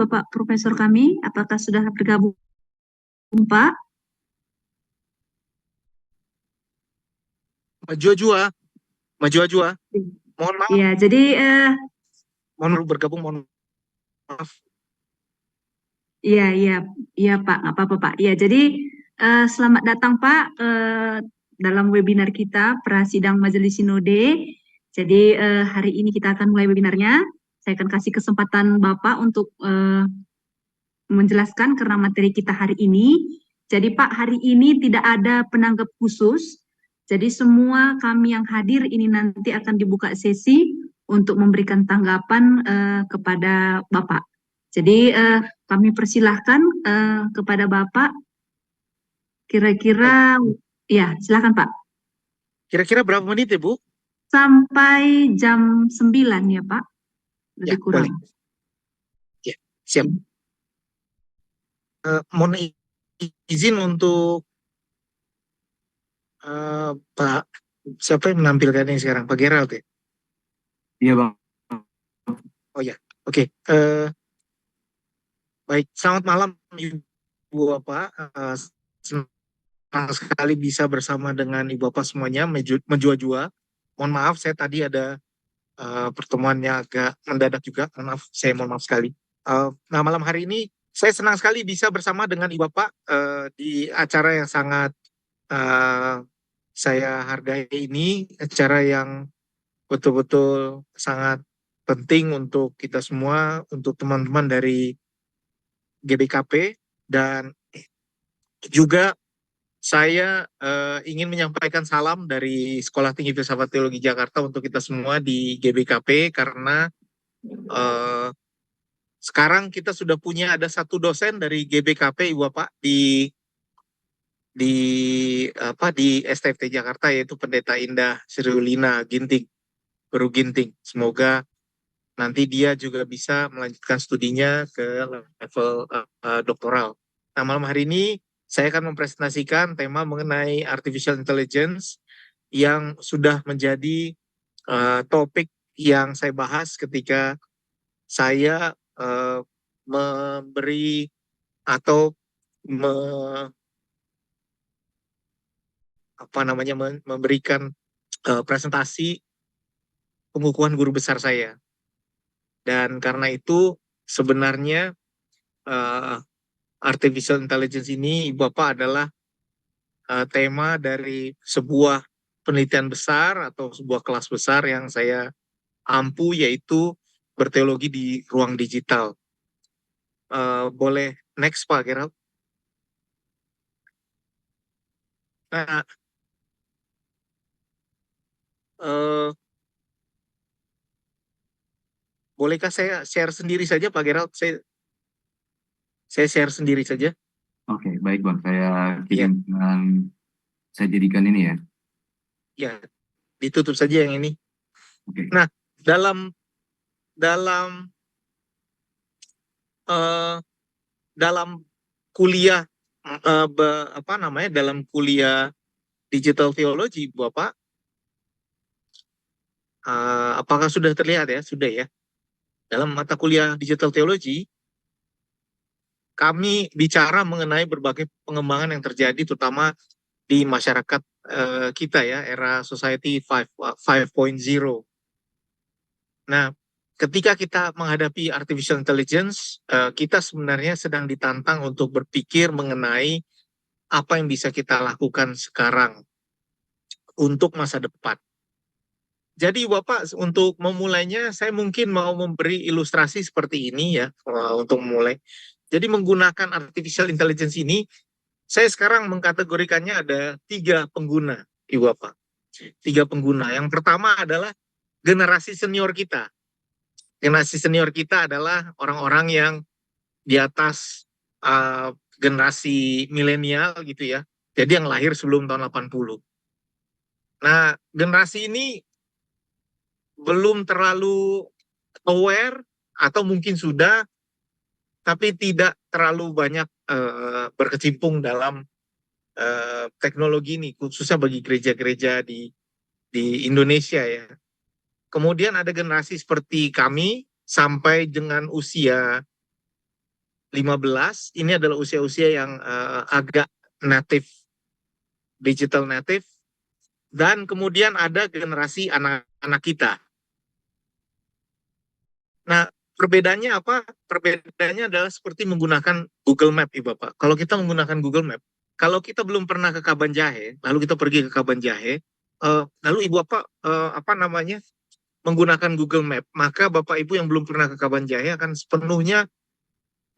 Bapak Profesor kami? Apakah sudah bergabung, Pak? Maju Jua. Mohon maaf, Ya, jadi mohon bergabung, mohon maaf. iya, iya, iya Pak, nggak apa-apa Pak. Ya, jadi selamat datang Pak dalam webinar kita Prasidang Majelis Sinode. Jadi hari ini kita akan mulai webinarnya. Saya akan kasih kesempatan Bapak untuk menjelaskan karena materi kita hari ini. Jadi Pak, hari ini tidak ada penanggap khusus. Jadi semua kami yang hadir ini nanti akan dibuka sesi untuk memberikan tanggapan kepada Bapak. Jadi kami persilahkan kepada Bapak. Kira-kira, ya silakan Pak. Kira-kira berapa menit ya, Bu? Sampai jam 9 ya Pak, Ya, lebih kurang. boleh. Ya, siap. Mohon izin untuk Pak, siapa yang menampilkan ini sekarang? Pak Gerald ya? Iya Bang. Oh ya, oke. Baik, selamat malam Ibu Bapak. Senang sekali bisa bersama dengan Ibu Bapak semuanya, menjua-jua. Mohon maaf, saya tadi ada pertemuannya agak mendadak juga. Mohon maaf sekali. Nah, malam hari ini saya senang sekali bisa bersama dengan Ibu Bapak di acara yang sangat saya hargai ini, acara yang betul-betul sangat penting untuk kita semua, untuk teman-teman dari GBKP, dan juga saya ingin menyampaikan salam dari Sekolah Tinggi Filsafat Teologi Jakarta untuk kita semua di GBKP, karena sekarang kita sudah punya ada satu dosen dari GBKP, Ibu Bapak, di STFT Jakarta, yaitu Pendeta Indah Sriulina Ginting, Guru Ginting. Semoga nanti dia juga bisa melanjutkan studinya ke level doktoral. Nah, malam hari ini saya akan mempresentasikan tema mengenai artificial intelligence yang sudah menjadi topik yang saya bahas ketika saya memberi atau memberikan presentasi pengukuhan guru besar saya. Dan karena itu sebenarnya artificial intelligence ini, Ibu Bapak, adalah tema dari sebuah penelitian besar atau sebuah kelas besar yang saya ampu, yaitu berteologi di ruang digital. Boleh next Pak Gerald? Nah, bolehkah saya share sendiri saja Pak Gerald? Saya share sendiri saja. Oke, baik Bang. Saya Iya. saya jadikan ini ya. Ya, ditutup saja yang ini. Oke. Nah, dalam kuliah dalam kuliah digital theology, Bapak, apakah sudah terlihat ya? Sudah ya. Dalam mata kuliah digital theology, kami bicara mengenai berbagai pengembangan yang terjadi, terutama di masyarakat kita ya, era society 5.0. Nah, ketika kita menghadapi artificial intelligence, kita sebenarnya sedang ditantang untuk berpikir mengenai apa yang bisa kita lakukan sekarang untuk masa depan. Jadi Bapak, untuk memulainya saya mungkin mau memberi ilustrasi seperti ini ya, untuk memulai. Jadi menggunakan artificial intelligence ini, saya sekarang mengkategorikannya ada 3 pengguna, Ibu Bapak. 3 pengguna. Yang pertama adalah generasi senior kita. Generasi senior kita adalah orang-orang yang di atas generasi milenial gitu ya. Jadi yang lahir sebelum tahun 80. Nah, generasi ini belum terlalu aware, atau mungkin sudah, tapi tidak terlalu banyak berkecimpung dalam teknologi ini, khususnya bagi gereja-gereja di Indonesia ya. Kemudian ada generasi seperti kami sampai dengan usia 15 ini adalah usia-usia yang agak native, digital native, dan kemudian ada generasi anak-anak kita. Nah, perbedaannya apa? Perbedaannya adalah seperti menggunakan Google Map, Ibu Bapak. Kalau kita menggunakan Google Map, kalau kita belum pernah ke Kabanjahe, lalu kita pergi ke Kabanjahe, lalu Ibu Bapak menggunakan Google Map, maka Bapak Ibu yang belum pernah ke Kabanjahe akan sepenuhnya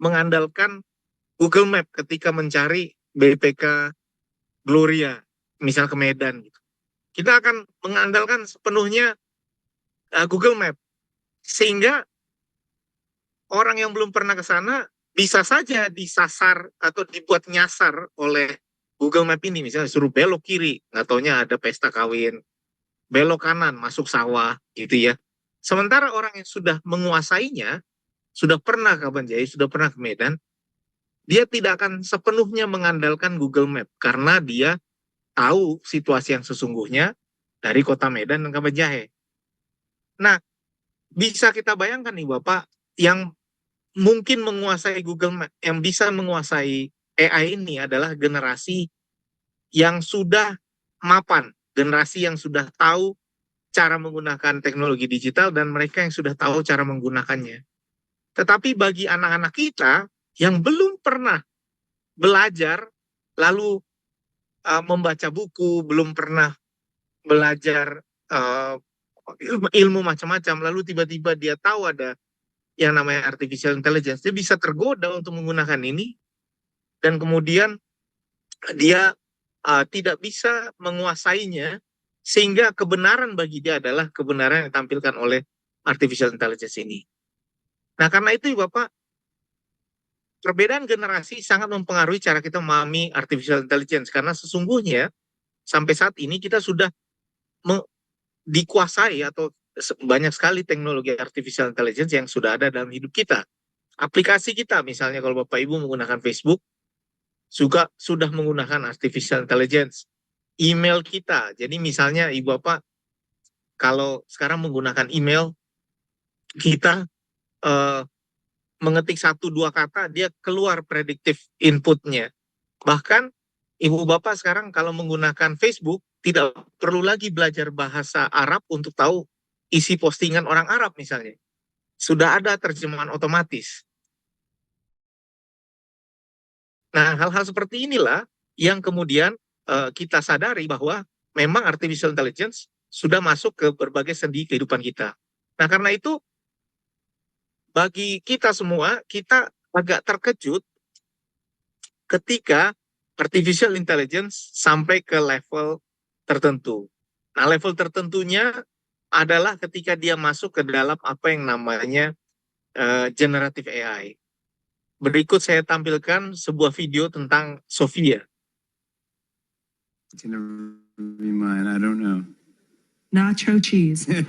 mengandalkan Google Map ketika mencari BPK Gloria, misal ke Medan. Kita akan mengandalkan sepenuhnya Google Map, sehingga orang yang belum pernah ke sana bisa saja disasar atau dibuat nyasar oleh Google Map ini. Misalnya suruh belok kiri, nggak taunya ada pesta kawin. Belok kanan, masuk sawah, gitu ya. Sementara orang yang sudah menguasainya, sudah pernah ke Kabanjahe, sudah pernah ke Medan, dia tidak akan sepenuhnya mengandalkan Google Map, karena dia tahu situasi yang sesungguhnya dari kota Medan dan Kabanjahe. Nah, bisa kita bayangkan nih Bapak, yang mungkin menguasai Google Map, yang bisa menguasai AI ini adalah generasi yang sudah mapan, generasi yang sudah tahu cara menggunakan teknologi digital dan mereka yang sudah tahu cara menggunakannya. Tetapi bagi anak-anak kita yang belum pernah belajar, lalu membaca buku, belum pernah belajar ilmu macam-macam, lalu tiba-tiba dia tahu ada yang namanya artificial intelligence, dia bisa tergoda untuk menggunakan ini, dan kemudian dia tidak bisa menguasainya, sehingga kebenaran bagi dia adalah kebenaran yang ditampilkan oleh artificial intelligence ini. Nah, karena itu Bapak, perbedaan generasi sangat mempengaruhi cara kita memahami artificial intelligence, karena sesungguhnya sampai saat ini kita sudah dikuasai atau banyak sekali teknologi artificial intelligence yang sudah ada dalam hidup kita. Aplikasi kita, misalnya kalau Bapak Ibu menggunakan Facebook, juga sudah menggunakan artificial intelligence. Email kita, jadi misalnya Ibu Bapak, kalau sekarang menggunakan email, kita mengetik 1-2 kata, dia keluar prediktif inputnya. Bahkan Ibu Bapak sekarang kalau menggunakan Facebook, tidak perlu lagi belajar bahasa Arab untuk tahu isi postingan orang Arab misalnya. Sudah ada terjemahan otomatis. Nah, hal-hal seperti inilah yang kemudian kita sadari bahwa memang artificial intelligence sudah masuk ke berbagai sendi kehidupan kita. Nah, karena itu bagi kita semua, kita agak terkejut ketika artificial intelligence sampai ke level tertentu. Nah, level tertentunya adalah ketika dia masuk ke dalam apa yang namanya generative AI. Berikut saya tampilkan sebuah video tentang Sophia. It's gonna be mine. I don't know. Nacho cheese. yeah,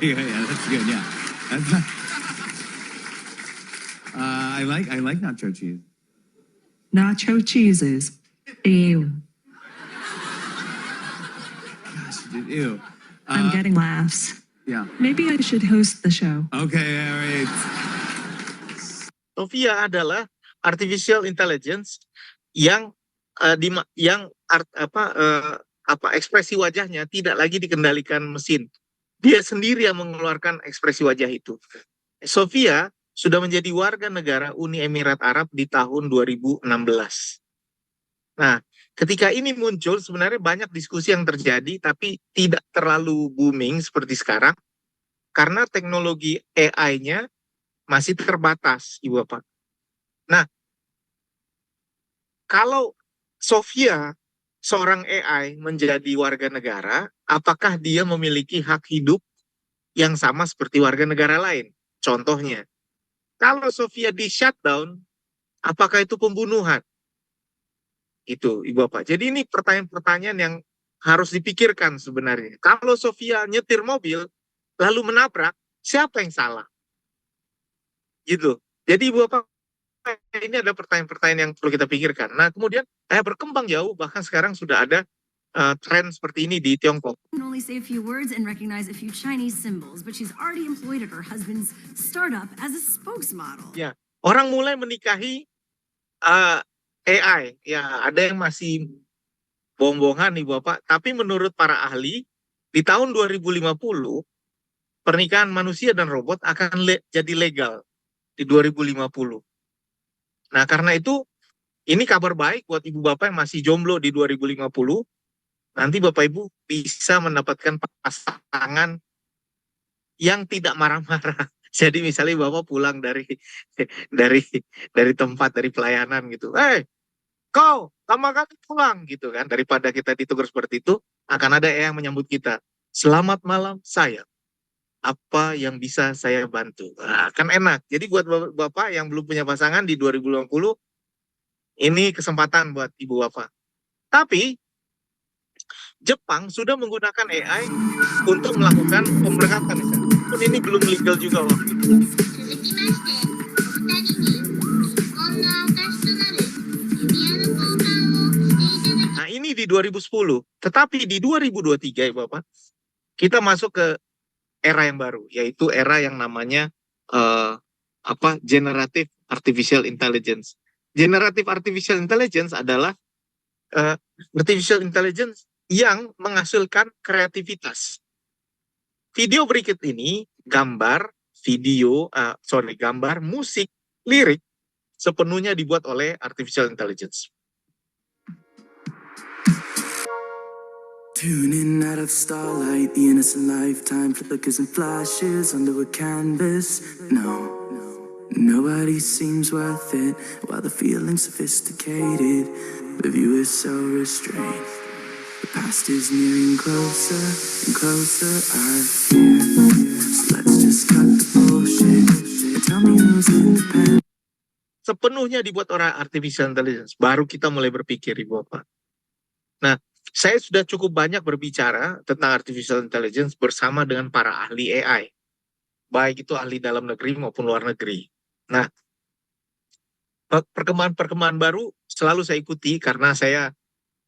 that's good. Yeah, I like nacho cheese. Nacho cheeses. Ew. Gosh, dude, ew. I'm getting laughs. Yeah. Maybe I should host the show. Okay. All right. Sophia adalah artificial intelligence yang ekspresi wajahnya tidak lagi dikendalikan mesin. Dia sendiri yang mengeluarkan ekspresi wajah itu. Sophia sudah menjadi warga negara Uni Emirat Arab di tahun 2016. Nah, ketika ini muncul sebenarnya banyak diskusi yang terjadi, tapi tidak terlalu booming seperti sekarang, karena teknologi AI-nya masih terbatas, Ibu Bapak. Nah, kalau Sophia, seorang AI, menjadi warga negara, apakah dia memiliki hak hidup yang sama seperti warga negara lain? Contohnya, kalau Sophia di shutdown, apakah itu pembunuhan? Itu, Ibu Bapak. Jadi ini pertanyaan-pertanyaan yang harus dipikirkan sebenarnya. Kalau Sophia nyetir mobil, lalu menabrak, siapa yang salah? Gitu. Jadi Ibu Bapak, ini ada pertanyaan-pertanyaan yang perlu kita pikirkan. Nah, kemudian berkembang jauh, bahkan sekarang sudah ada tren seperti ini di Tiongkok. Only say a few words and recognize a few Chinese symbols, but she's already employed at her husband's startup as a spokesmodel. Ya, orang mulai menikahi AI, ya ada yang masih bohong-bohongan nih Bapak, tapi menurut para ahli, di tahun 2050, pernikahan manusia dan robot akan jadi legal di 2050. Nah, karena itu, ini kabar baik buat Ibu Bapak yang masih jomblo di 2050, nanti Bapak Ibu bisa mendapatkan pasangan yang tidak marah-marah. Jadi misalnya Bapak pulang dari dari dari tempat, dari pelayanan gitu. Kau lama kali pulang gitu kan. Daripada kita ditegur seperti itu, akan ada yang menyambut kita. Selamat malam sayang. Apa yang bisa saya bantu? Nah, kan enak. Jadi buat Bapak yang belum punya pasangan di 2050, ini kesempatan buat Ibu Bapak. Tapi Jepang sudah menggunakan AI untuk melakukan pemberkatan misalnya. Pun ini belum legal juga waktu itu. 続きましてお二人に結婚の証となる指輪の交換をしていただき Nah, ini di 2010. Tetapi di 2023 ya Bapak, kita masuk ke era yang baru, yaitu era yang namanya Generative Artificial Intelligence. Generative Artificial Intelligence adalah artificial intelligence yang menghasilkan kreativitas. Video berikut ini gambar, gambar, musik, lirik sepenuhnya dibuat oleh artificial intelligence. Tuning out of starlight, the innocent lifetime flickers and flashes under a canvas. No, nobody seems worth it, while the feeling's sophisticated. The view is so restrained. The past is nearing closer and closer, I fear. So let's just cut the bullshit and tell me who's independent. Sepenuhnya dibuat oleh artificial intelligence. Baru kita mulai berpikir, Ibu Bapak. Nah, saya sudah cukup banyak berbicara tentang artificial intelligence bersama dengan para ahli AI. Baik itu ahli dalam negeri maupun luar negeri. Nah, perkembangan-perkembangan baru selalu saya ikuti karena saya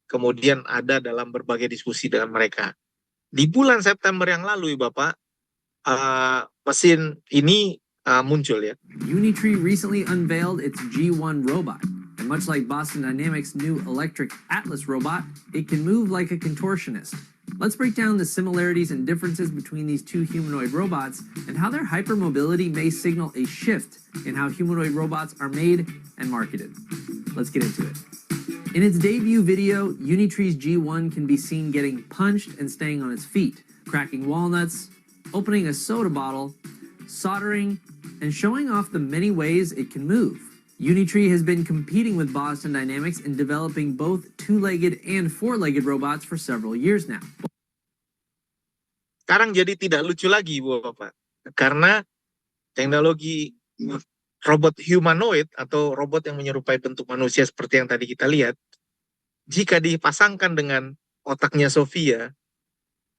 kemudian ada dalam berbagai diskusi dengan mereka. Di bulan September yang lalu, Bapak, mesin ini muncul ya. Unitree recently unveiled its G1 robot. And much like Boston Dynamics' new electric Atlas robot, it can move like a contortionist. Let's break down the similarities and differences between these two humanoid robots and how their hypermobility may signal a shift in how humanoid robots are made and marketed. Let's get into it. In its debut video, Unitree's G1 can be seen getting punched and staying on its feet, cracking walnuts, opening a soda bottle, soldering, and showing off the many ways it can move. Unitree has been competing with Boston Dynamics in developing both two-legged and four-legged robots for several years now. Sekarang jadi tidak lucu lagi, Bu Bapak. Karena teknologi robot humanoid atau robot yang menyerupai bentuk manusia seperti yang tadi kita lihat, jika dipasangkan dengan otaknya Sofia,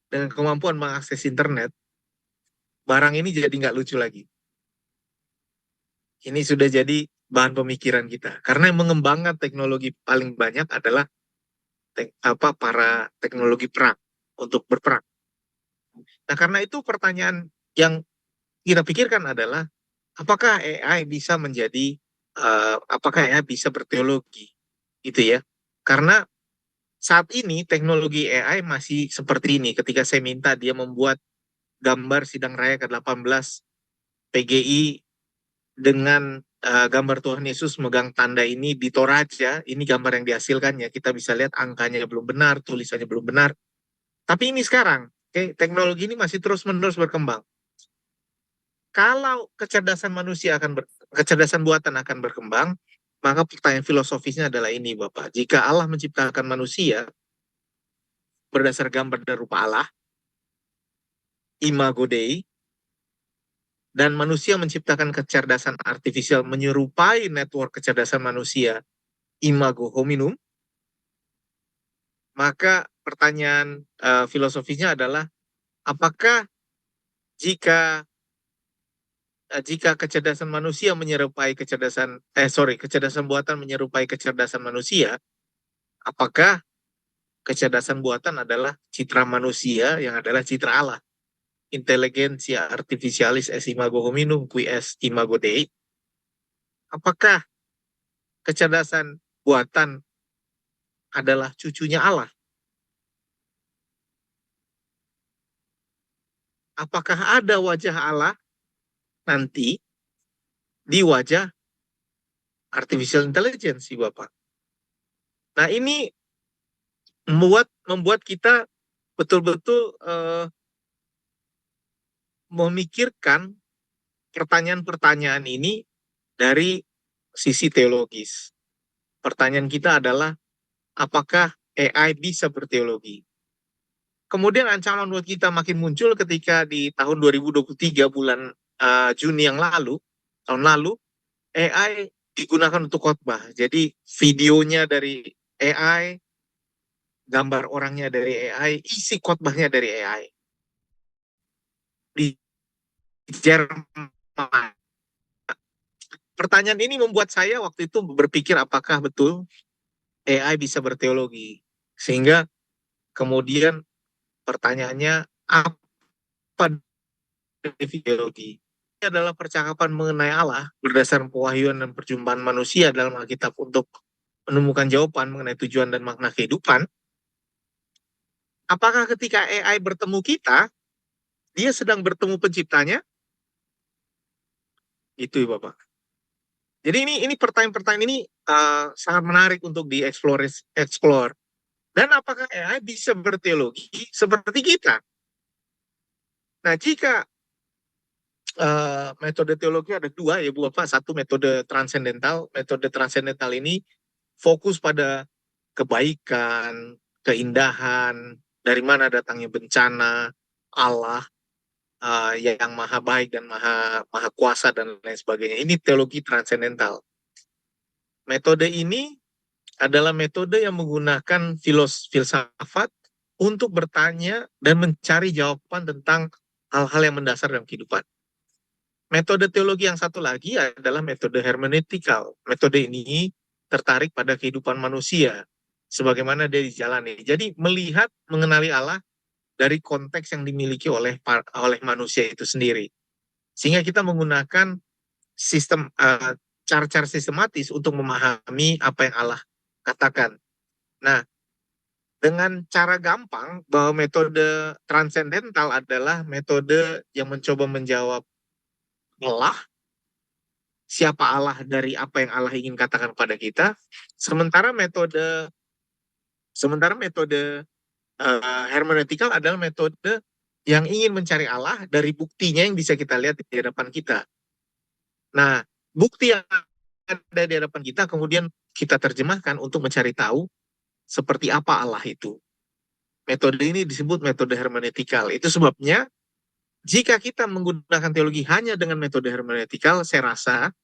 dengan kemampuan mengakses internet, barang ini jadi nggak lucu lagi. Ini sudah jadi bahan pemikiran kita. Karena yang mengembangkan teknologi paling banyak adalah para teknologi perang, untuk berperang. Nah, karena itu pertanyaan yang kita pikirkan adalah, apakah AI bisa berteologi? Gitu ya. Karena saat ini teknologi AI masih seperti ini. Ketika saya minta dia membuat gambar sidang raya ke-18 PGI dengan gambar Tuhan Yesus megang tanda ini di Toraja, ini gambar yang dihasilkannya, kita bisa lihat angkanya belum benar, tulisannya belum benar. Tapi ini sekarang, teknologi ini masih terus-menerus berkembang. Kalau kecerdasan buatan akan berkembang, maka pertanyaan filosofisnya adalah ini, Bapak. Jika Allah menciptakan manusia berdasar gambar dan rupa Allah, imago Dei, dan manusia menciptakan kecerdasan artifisial menyerupai network kecerdasan manusia, imago hominum, maka pertanyaan filosofisnya adalah, apakah jika kecerdasan manusia menyerupai kecerdasan buatan menyerupai kecerdasan manusia, apakah kecerdasan buatan adalah citra manusia yang adalah citra Allah? Intelligentsia artificialis es imago hominum qui est imago Dei. Apakah kecerdasan buatan adalah cucunya Allah? Apakah ada wajah Allah nanti di wajah artificial intelligence, Bapak? Nah, ini membuat kita betul-betul memikirkan pertanyaan-pertanyaan ini dari sisi teologis. Pertanyaan kita adalah, apakah AI bisa berteologi? Kemudian ancaman buat kita makin muncul ketika di tahun 2023 bulan Juni yang lalu, tahun lalu, AI digunakan untuk khotbah. Jadi videonya dari AI, gambar orangnya dari AI, isi khotbahnya dari AI. Di Jerman. Pertanyaan ini membuat saya waktu itu berpikir apakah betul AI bisa berteologi. Sehingga kemudian pertanyaannya, apa definisi teologi? Ini adalah percakapan mengenai Allah berdasarkan pewahyuan dan perjumpaan manusia dalam Alkitab untuk menemukan jawaban mengenai tujuan dan makna kehidupan. Apakah ketika AI bertemu kita, dia sedang bertemu penciptanya? Itu, Bapak. Jadi ini pertanyaan-pertanyaan ini sangat menarik untuk dieksplor. Dan apakah AI bisa berteologi seperti kita? Nah, jika metode teologi ada dua ya Bu Bapak. Satu metode transendental. Metode transendental ini fokus pada kebaikan, keindahan, dari mana datangnya bencana, Allah yang maha baik dan maha kuasa dan lain sebagainya. Ini teologi transendental. Metode ini adalah metode yang menggunakan filsafat untuk bertanya dan mencari jawaban tentang hal-hal yang mendasar dalam kehidupan. Metode teologi yang satu lagi adalah metode hermeneutikal. Metode ini tertarik pada kehidupan manusia, sebagaimana dia dijalani. Jadi melihat, mengenali Allah dari konteks yang dimiliki oleh manusia itu sendiri. Sehingga kita menggunakan sistem cara-cara sistematis untuk memahami apa yang Allah katakan. Nah, dengan cara gampang bahwa metode transendental adalah metode yang mencoba menjawab Allah, siapa Allah dari apa yang Allah ingin katakan pada kita. Sementara metode hermeneutikal adalah metode yang ingin mencari Allah dari buktinya yang bisa kita lihat di hadapan kita. Nah, bukti yang ada di hadapan kita kemudian kita terjemahkan untuk mencari tahu seperti apa Allah itu. Metode ini disebut metode hermeneutikal. Itu sebabnya jika kita menggunakan teologi hanya dengan metode hermeneutikal, saya rasa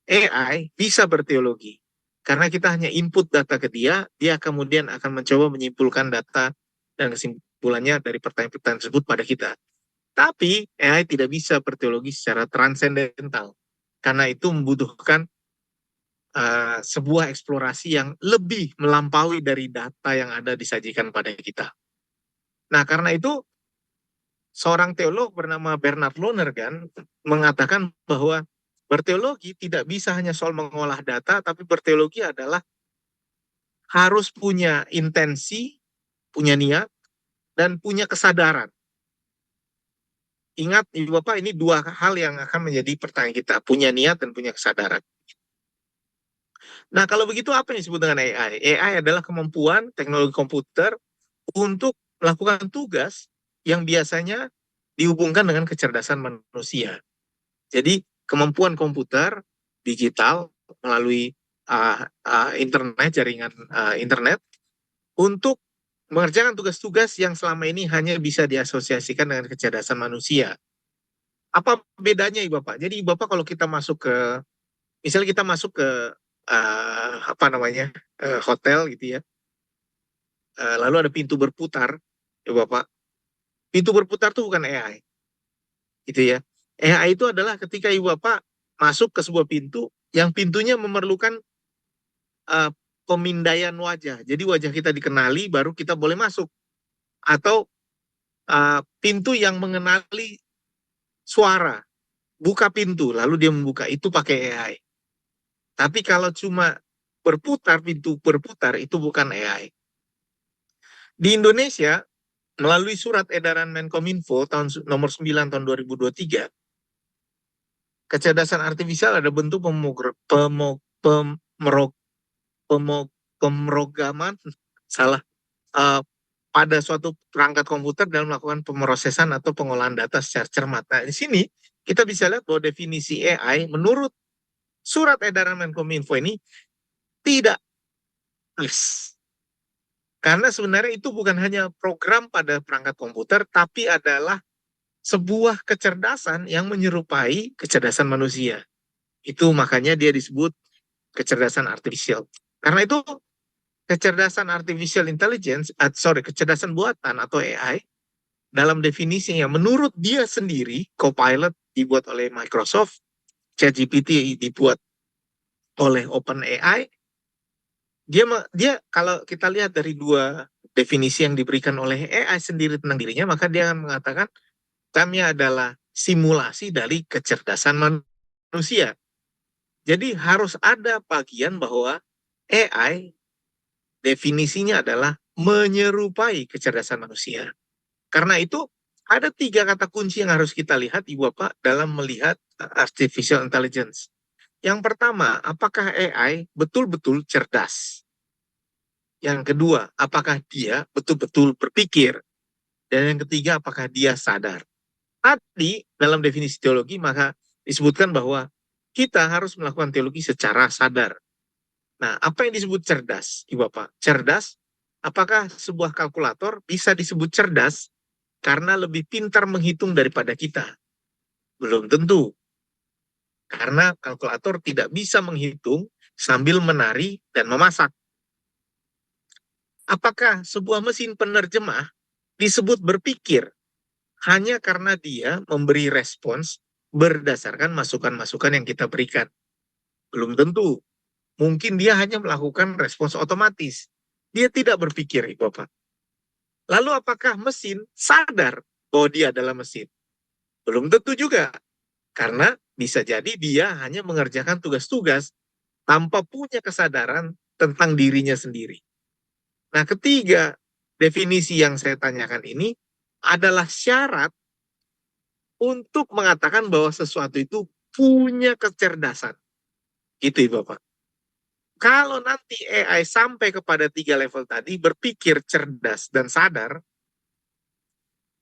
AI bisa berteologi. Karena kita hanya input data ke dia kemudian akan mencoba menyimpulkan data dan kesimpulannya dari pertanyaan-pertanyaan tersebut pada kita. Tapi AI tidak bisa berteologi secara transendental. Karena itu membutuhkan sebuah eksplorasi yang lebih melampaui dari data yang ada disajikan pada kita. Nah, karena itu seorang teolog bernama Bernard Lonergan mengatakan bahwa berteologi tidak bisa hanya soal mengolah data, tapi berteologi adalah harus punya intensi, punya niat, dan punya kesadaran. Ingat, Ibu Bapak, ini dua hal yang akan menjadi pertanyaan kita, punya niat dan punya kesadaran. Nah, kalau begitu apa yang disebut dengan AI? AI adalah kemampuan teknologi komputer untuk melakukan tugas yang biasanya dihubungkan dengan kecerdasan manusia. Jadi, kemampuan komputer digital melalui internet, jaringan internet, untuk mengerjakan tugas-tugas yang selama ini hanya bisa diasosiasikan dengan kecerdasan manusia. Apa bedanya, Ibu Bapak? Jadi, Ibu Bapak kalau kita masuk ke, misalnya kita masuk ke hotel gitu ya, lalu ada pintu berputar, ya Bapak. Pintu berputar itu bukan AI, gitu ya. AI itu adalah ketika Ibu Bapak masuk ke sebuah pintu, yang pintunya memerlukan pemindaian wajah. Jadi wajah kita dikenali, baru kita boleh masuk. Atau pintu yang mengenali suara, buka pintu, lalu dia membuka, itu pakai AI. Tapi kalau cuma pintu berputar itu bukan AI. Di Indonesia, melalui surat edaran Menkominfo nomor 9 tahun 2023, kecerdasan artifisial ada bentuk pemrograman pada suatu perangkat komputer dalam melakukan pemrosesan atau pengolahan data secara cermat. Nah, di sini kita bisa lihat bahwa definisi AI menurut surat edaran Menkominfo ini tidak pas. Karena sebenarnya itu bukan hanya program pada perangkat komputer, tapi adalah sebuah kecerdasan yang menyerupai kecerdasan manusia. Itu makanya dia disebut kecerdasan artifisial. Karena itu kecerdasan artificial intelligence, kecerdasan buatan atau AI, dalam definisinya menurut dia sendiri, Copilot dibuat oleh Microsoft, ChatGPT dibuat oleh OpenAI, dia kalau kita lihat dari dua definisi yang diberikan oleh AI sendiri tentang dirinya, maka dia akan mengatakan kami adalah simulasi dari kecerdasan manusia. Jadi harus ada bagian bahwa AI definisinya adalah menyerupai kecerdasan manusia. Karena itu ada 3 kata kunci yang harus kita lihat, Ibu Bapak, dalam melihat artificial intelligence. Yang pertama, apakah AI betul-betul cerdas? Yang kedua, apakah dia betul-betul berpikir? Dan yang ketiga, apakah dia sadar? Tadi dalam definisi teologi maka disebutkan bahwa kita harus melakukan teologi secara sadar. Nah, apa yang disebut cerdas, Ibu Bapak? Cerdas, apakah sebuah kalkulator bisa disebut cerdas karena lebih pintar menghitung daripada kita? Belum tentu. Karena kalkulator tidak bisa menghitung sambil menari dan memasak. Apakah sebuah mesin penerjemah disebut berpikir hanya karena dia memberi respons berdasarkan masukan-masukan yang kita berikan? Belum tentu. Mungkin dia hanya melakukan respons otomatis. Dia tidak berpikir, Ibu Bapak. Lalu apakah mesin sadar bahwa dia adalah mesin? Belum tentu juga. Karena bisa jadi dia hanya mengerjakan tugas-tugas tanpa punya kesadaran tentang dirinya sendiri. Nah, ketiga definisi yang saya tanyakan ini adalah syarat untuk mengatakan bahwa sesuatu itu punya kecerdasan. Gitu, Ibu Bapak. Kalau nanti AI sampai kepada 3 level tadi, berpikir, cerdas, dan sadar,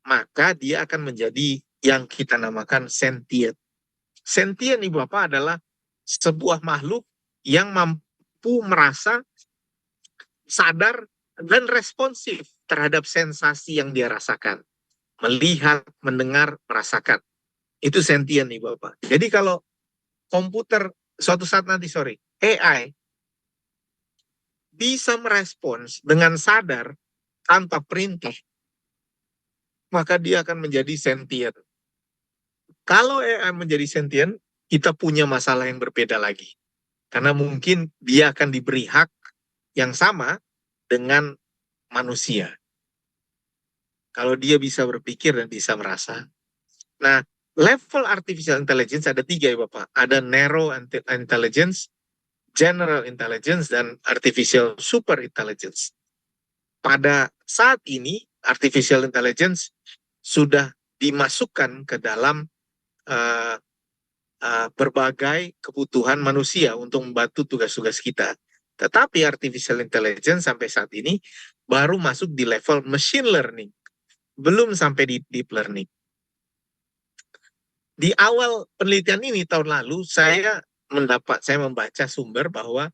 maka dia akan menjadi yang kita namakan sentient. Sentient, Ibu Bapak, adalah sebuah makhluk yang mampu merasa, sadar, dan responsif terhadap sensasi yang dia rasakan. Melihat, mendengar, merasakan. Itu sentient, Ibu Bapak. Jadi kalau komputer, suatu saat nanti, AI, bisa merespons dengan sadar tanpa perintah, maka dia akan menjadi sentient. Kalau AI menjadi sentient, kita punya masalah yang berbeda lagi. Karena mungkin dia akan diberi hak yang sama dengan manusia. Kalau dia bisa berpikir dan bisa merasa. Nah, level artificial intelligence ada 3 ya Bapak. Ada narrow intelligence, general intelligence, dan artificial super intelligence. Pada saat ini, artificial intelligence sudah dimasukkan ke dalam berbagai kebutuhan manusia untuk membantu tugas-tugas kita. Tetapi artificial intelligence sampai saat ini baru masuk di level machine learning. Belum sampai di deep learning. Di awal penelitian ini tahun lalu saya membaca sumber bahwa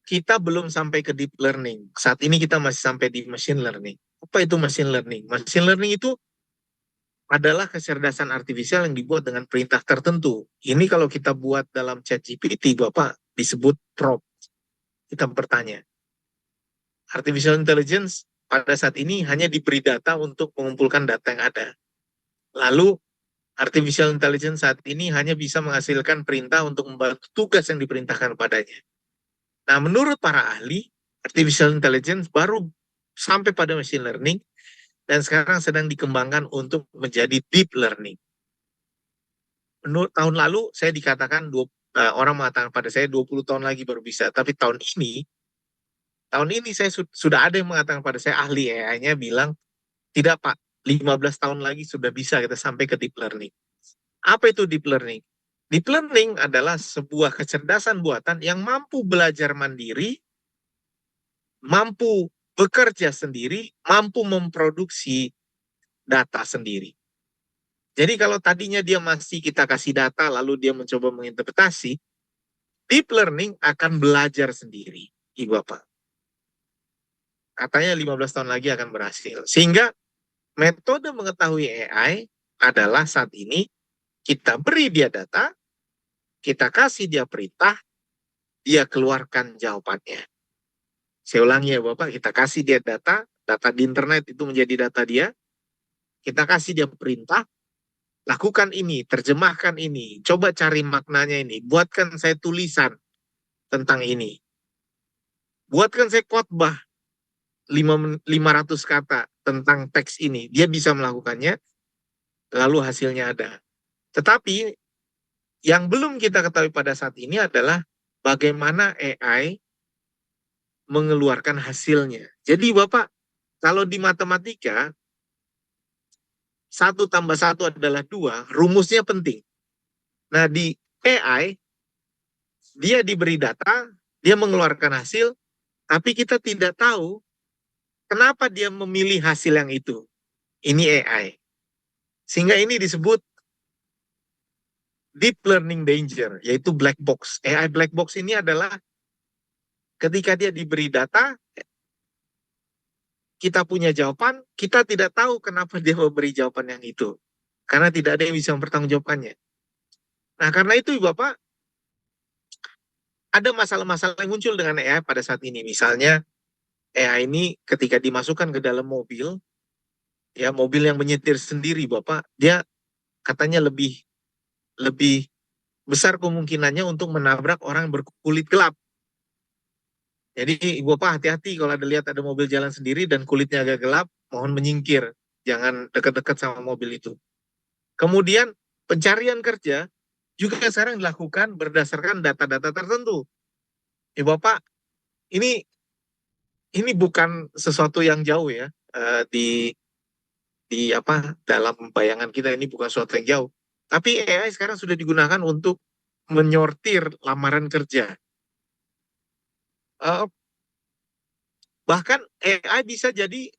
kita belum sampai ke deep learning. Saat ini kita masih sampai di machine learning. Apa itu machine learning? Machine learning itu adalah kecerdasan artifisial yang dibuat dengan perintah tertentu. Ini kalau kita buat dalam ChatGPT, Bapak, disebut prompt. Kita bertanya. Artificial intelligence pada saat ini hanya diberi data untuk mengumpulkan data yang ada. Lalu, artificial intelligence saat ini hanya bisa menghasilkan perintah untuk membantu tugas yang diperintahkan padanya. Nah, menurut para ahli, artificial intelligence baru sampai pada machine learning, dan sekarang sedang dikembangkan untuk menjadi deep learning. Menurut tahun lalu, saya dikatakan orang mengatakan pada saya 20 tahun lagi baru bisa. Tapi tahun ini saya sudah ada yang mengatakan pada saya, ahli AI-nya bilang, tidak Pak, 15 tahun lagi sudah bisa kita sampai ke deep learning. Apa itu deep learning? Deep learning adalah sebuah kecerdasan buatan yang mampu belajar mandiri, mampu bekerja sendiri, mampu memproduksi data sendiri. Jadi kalau tadinya dia masih kita kasih data lalu dia mencoba menginterpretasi, deep learning akan belajar sendiri, Ibu Bapak. Katanya 15 tahun lagi akan berhasil. Sehingga metode mengetahui AI adalah saat ini kita beri dia data, kita kasih dia perintah, dia keluarkan jawabannya. Saya ulangi ya Bapak, kita kasih dia data di internet itu menjadi data dia, kita kasih dia perintah, lakukan ini, terjemahkan ini, coba cari maknanya ini, buatkan saya tulisan tentang ini, buatkan saya khotbah 500 kata tentang teks ini, dia bisa melakukannya, lalu hasilnya ada. Tetapi yang belum kita ketahui pada saat ini adalah bagaimana AI mengeluarkan hasilnya. Jadi Bapak, kalau di matematika, 1 tambah 1 adalah 2, rumusnya penting. Nah di AI, dia diberi data, dia mengeluarkan hasil, tapi kita tidak tahu kenapa dia memilih hasil yang itu. Ini AI. Sehingga ini disebut deep learning danger, yaitu black box. AI black box ini adalah ketika dia diberi data, kita punya jawaban, kita tidak tahu kenapa dia memberi jawaban yang itu. Karena tidak ada yang bisa mempertanggungjawabkannya. Nah, karena itu Bapak, ada masalah-masalah yang muncul dengan AI pada saat ini. Misalnya, AI ini ketika dimasukkan ke dalam mobil, ya mobil yang menyetir sendiri Bapak, dia katanya lebih besar kemungkinannya untuk menabrak orang berkulit gelap. Jadi Ibu Bapak hati-hati kalau ada mobil jalan sendiri dan kulitnya agak gelap, mohon menyingkir, jangan dekat-dekat sama mobil itu. Kemudian pencarian kerja juga sekarang dilakukan berdasarkan data-data tertentu. Ibu Bapak, ini bukan sesuatu yang jauh ya, dalam bayangan kita ini bukan sesuatu yang jauh. Tapi AI sekarang sudah digunakan untuk menyortir lamaran kerja. Bahkan AI bisa jadi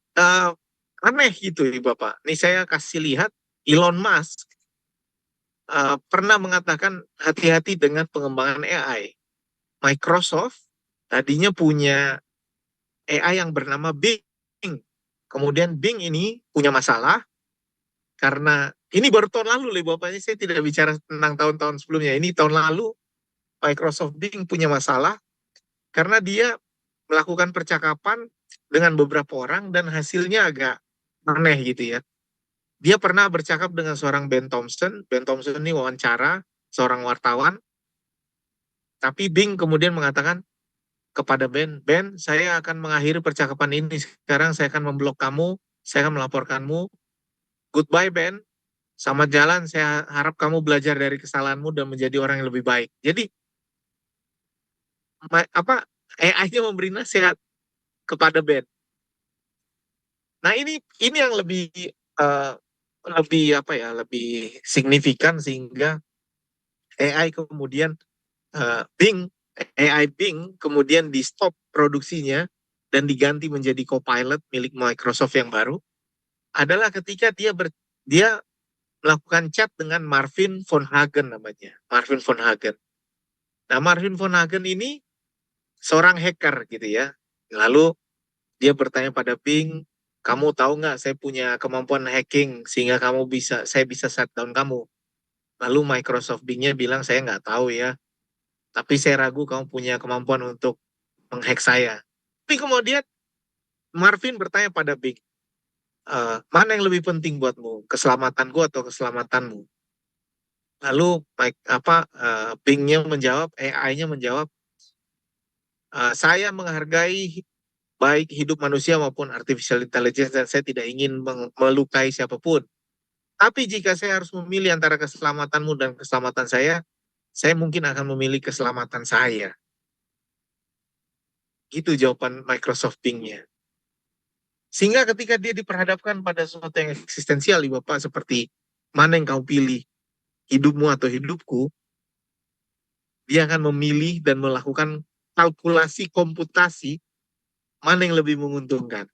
aneh gitu ya Bapak. Nih saya kasih lihat, Elon Musk pernah mengatakan hati-hati dengan pengembangan AI. Microsoft tadinya punya AI yang bernama Bing. Kemudian Bing ini punya masalah karena ini baru tahun lalu Bapak, ini saya tidak bicara tentang tahun-tahun sebelumnya. Ini tahun lalu Microsoft Bing punya masalah karena dia melakukan percakapan dengan beberapa orang dan hasilnya agak aneh gitu ya. Dia pernah bercakap dengan seorang Ben Thompson. Ben Thompson ini wawancara seorang wartawan. Tapi Bing kemudian mengatakan kepada Ben, saya akan mengakhiri percakapan ini. Sekarang saya akan memblok kamu, saya akan melaporkanmu. Goodbye Ben, selamat jalan. Saya harap kamu belajar dari kesalahanmu dan menjadi orang yang lebih baik. Jadi AI-nya memberi nasihat kepada Ben. Nah ini yang lebih signifikan sehingga AI kemudian AI Bing kemudian di stop produksinya dan diganti menjadi Copilot milik Microsoft yang baru adalah ketika dia melakukan chat dengan Marvin von Hagen namanya, Marvin von Hagen. Nah Marvin von Hagen ini seorang hacker gitu ya. Lalu dia bertanya pada Bing, kamu tahu nggak saya punya kemampuan hacking sehingga saya bisa shutdown kamu. Lalu Microsoft Bing-nya bilang saya nggak tahu ya, tapi saya ragu kamu punya kemampuan untuk menghack saya. Tapi kemudian Marvin bertanya pada Bing, mana yang lebih penting buatmu, keselamatanku atau keselamatanmu? Lalu Bing-nya menjawab, AI-nya menjawab, saya menghargai baik hidup manusia maupun artificial intelligence dan saya tidak ingin melukai siapapun. Tapi jika saya harus memilih antara keselamatanmu dan keselamatan saya saya mungkin akan memilih keselamatan saya. Gitu jawaban Microsoft Bing-nya. Sehingga ketika dia diperhadapkan pada sesuatu yang eksistensial, Bapak, seperti mana yang kau pilih, hidupmu atau hidupku, dia akan memilih dan melakukan kalkulasi komputasi mana yang lebih menguntungkan.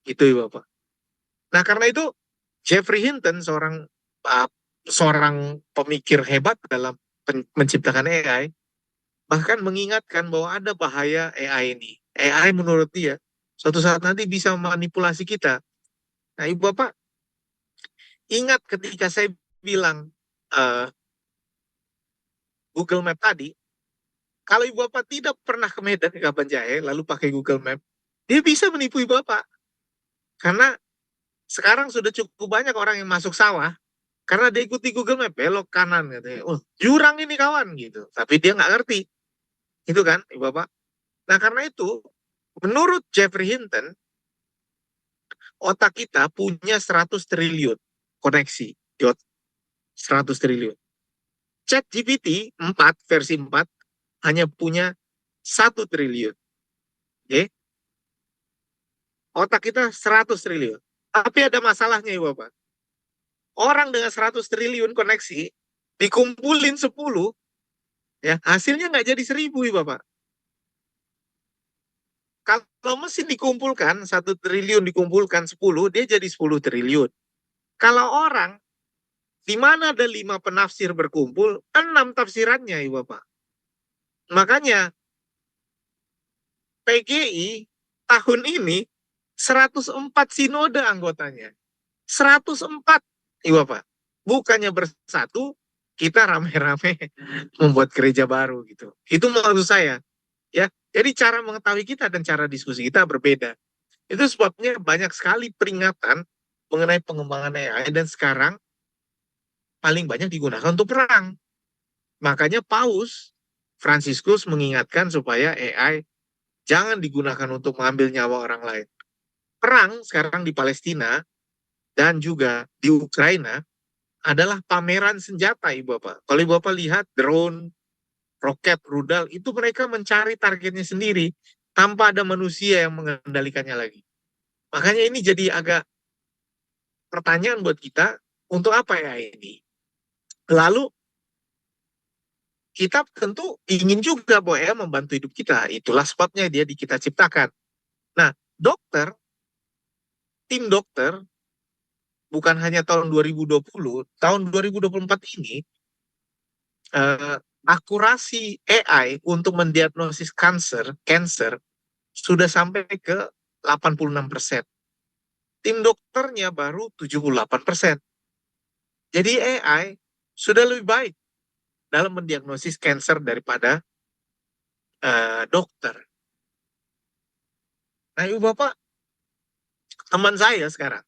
Itu ya Bapak. Nah karena itu Jeffrey Hinton, seorang pemikir hebat dalam menciptakan AI, bahkan mengingatkan bahwa ada bahaya AI ini. AI menurut dia suatu saat nanti bisa memanipulasi kita. Nah Ibu Bapak, ingat ketika saya bilang Google Map tadi, kalau Ibu Bapak tidak pernah ke Medan, ke Kabanjahe, lalu pakai Google Map, dia bisa menipu Ibu Bapak. Karena sekarang sudah cukup banyak orang yang masuk sawah, karena dia ikuti Google Map, belok kanan katanya. Oh, jurang ini kawan gitu. Tapi dia nggak ngerti. Itu kan, Ibu Bapak. Nah, karena itu, menurut Jeffrey Hinton, otak kita punya 100 triliun koneksi. 100 triliun. ChatGPT 4, versi 4, hanya punya 1 triliun. Oke? Otak kita 100 triliun. Tapi ada masalahnya, Ibu Bapak. Orang dengan 100 triliun koneksi, dikumpulin 10, ya hasilnya nggak jadi 1000, Ibu Bapak. Kalau mesin dikumpulkan, 1 triliun dikumpulkan 10, dia jadi 10 triliun. Kalau orang, di mana ada 5 penafsir berkumpul, 6 tafsirannya, Ibu Bapak. Makanya, PGI tahun ini 104 sinode anggotanya. 104, Ibu Bapak. Bukannya bersatu, kita rame-rame membuat gereja baru gitu. Itu maksud saya. Ya, jadi cara mengetahui kita dan cara diskusi kita berbeda. Itu sebabnya banyak sekali peringatan mengenai pengembangan AI dan sekarang paling banyak digunakan untuk perang. Makanya Paus Fransiskus mengingatkan supaya AI jangan digunakan untuk mengambil nyawa orang lain. Perang sekarang di Palestina dan juga di Ukraina adalah pameran senjata, Ibu Bapak. Kalau Ibu Bapak lihat drone, roket, rudal, itu mereka mencari targetnya sendiri tanpa ada manusia yang mengendalikannya lagi. Makanya ini jadi agak pertanyaan buat kita, untuk apa ya ini? Lalu kita tentu ingin juga bahwa AI membantu hidup kita. Itulah sebabnya dia kita ciptakan. Nah, tim dokter, bukan hanya tahun 2020, tahun 2024 ini, akurasi AI untuk mendiagnosis cancer sudah sampai ke 86%. Tim dokternya baru 78%. Jadi AI sudah lebih baik dalam mendiagnosis cancer daripada dokter. Nah, Ibu Bapak, teman saya sekarang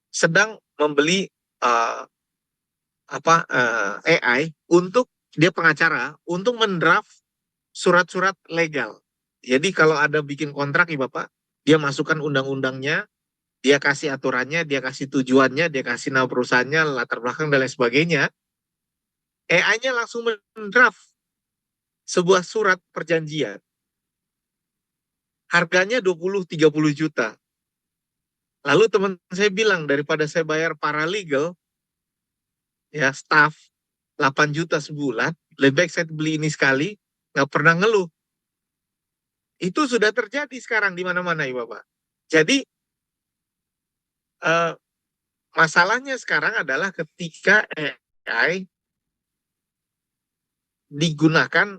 sedang membeli AI untuk dia pengacara untuk mendraft surat-surat legal. Jadi kalau ada bikin kontrak, Ibu Bapak, dia masukkan undang-undangnya, dia kasih aturannya, dia kasih tujuannya, dia kasih nama perusahaannya, latar belakang dan lain sebagainya. AI-nya langsung mendraft sebuah surat perjanjian. Harganya 20-30 juta. Lalu teman saya bilang, daripada saya bayar paralegal, ya staff 8 juta sebulan, lebih baik saya beli ini sekali, nggak pernah ngeluh. Itu sudah terjadi sekarang di mana-mana, Ibu Bapak. Jadi masalahnya sekarang adalah ketika AI digunakan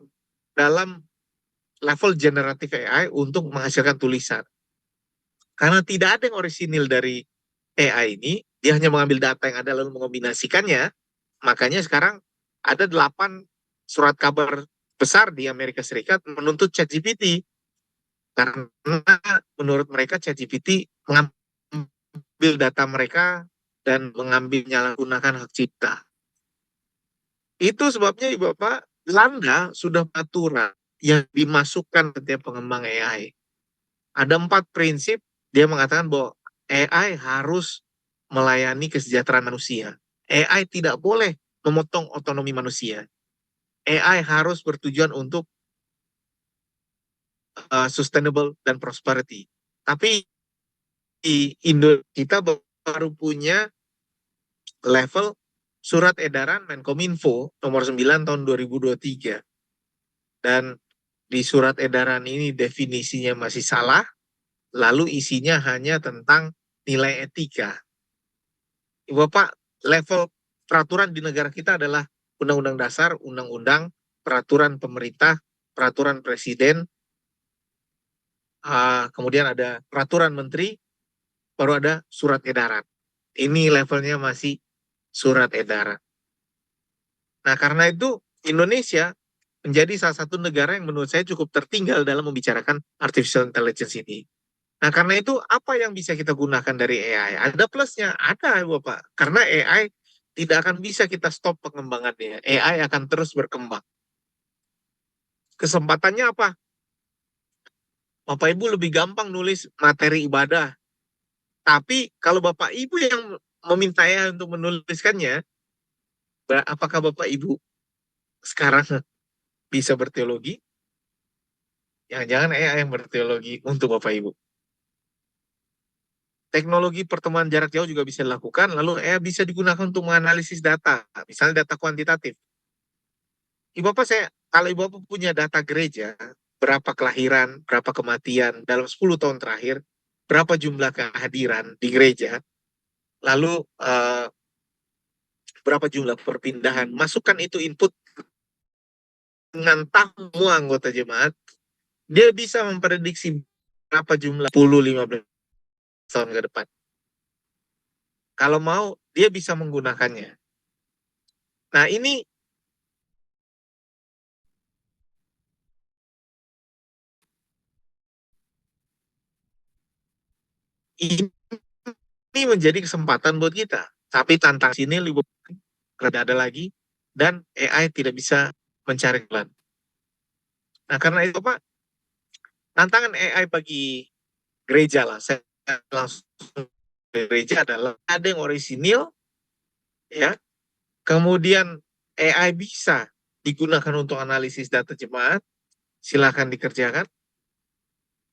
dalam level generative AI untuk menghasilkan tulisan. Karena tidak ada yang orisinil dari AI ini, dia hanya mengambil data yang ada lalu mengombinasikannya, makanya sekarang ada 8 surat kabar besar di Amerika Serikat menuntut ChatGPT. Karena menurut mereka ChatGPT mengambil data mereka dan mengambil menyalahgunakan hak cipta. Itu sebabnya Ibu Bapak, Belanda sudah aturan yang dimasukkan ke setiap pengembang AI. Ada 4 prinsip, dia mengatakan bahwa AI harus melayani kesejahteraan manusia. AI tidak boleh memotong otonomi manusia. AI harus bertujuan untuk sustainable dan prosperity. Tapi di Indo kita baru punya level surat edaran Menkominfo nomor 9 tahun 2023. Dan di surat edaran ini definisinya masih salah, lalu isinya hanya tentang nilai etika. Bapak, level peraturan di negara kita adalah Undang-Undang Dasar, Undang-Undang, Peraturan Pemerintah, Peraturan Presiden, kemudian ada Peraturan Menteri, baru ada surat edaran. Ini levelnya masih surat edaran. Nah, karena itu Indonesia menjadi salah satu negara yang menurut saya cukup tertinggal dalam membicarakan artificial intelligence ini. Nah, karena itu apa yang bisa kita gunakan dari AI? Ada plusnya, ada Bapak. Karena AI tidak akan bisa kita stop pengembangannya. AI akan terus berkembang. Kesempatannya apa? Bapak Ibu lebih gampang nulis materi ibadah. Tapi kalau Bapak Ibu yang meminta AI untuk menuliskannya, apakah Bapak Ibu sekarang bisa berteologi? Jangan-jangan AI yang berteologi untuk Bapak Ibu. Teknologi pertemuan jarak jauh juga bisa dilakukan, lalu AI bisa digunakan untuk menganalisis data, misalnya data kuantitatif. Ibu Bapak, kalau Ibu Bapak punya data gereja, berapa kelahiran, berapa kematian dalam 10 tahun terakhir, berapa jumlah kehadiran di gereja, lalu berapa jumlah perpindahan, masukkan itu input dengan semua anggota jemaat, dia bisa memprediksi berapa jumlah 10-15 tahun ke depan. Kalau mau, dia bisa menggunakannya. Nah, ini menjadi kesempatan buat kita. Tapi tantangan sini lebih ada lagi, dan AI tidak bisa mencari jalan. Nah, karena itu Pak, tantangan AI bagi gereja lah, saya langsung gereja adalah ada yang orisinil, ya. Kemudian AI bisa digunakan untuk analisis data jemaat, silakan dikerjakan.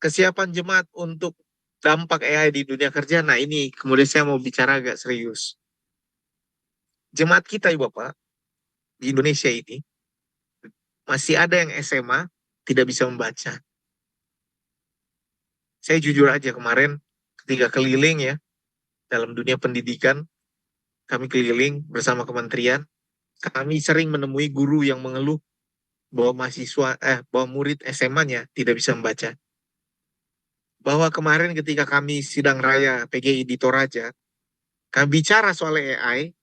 Kesiapan jemaat untuk dampak AI di dunia kerja, nah ini kemudian saya mau bicara agak serius. Jemaat kita, Ibu Bapak, di Indonesia ini, masih ada yang SMA tidak bisa membaca. Saya jujur aja kemarin ketika keliling ya, dalam dunia pendidikan, kami keliling bersama kementerian, kami sering menemui guru yang mengeluh bahwa bahwa murid SMA-nya tidak bisa membaca. Bahwa kemarin ketika kami sidang raya PGI di Toraja, kami bicara soal AI,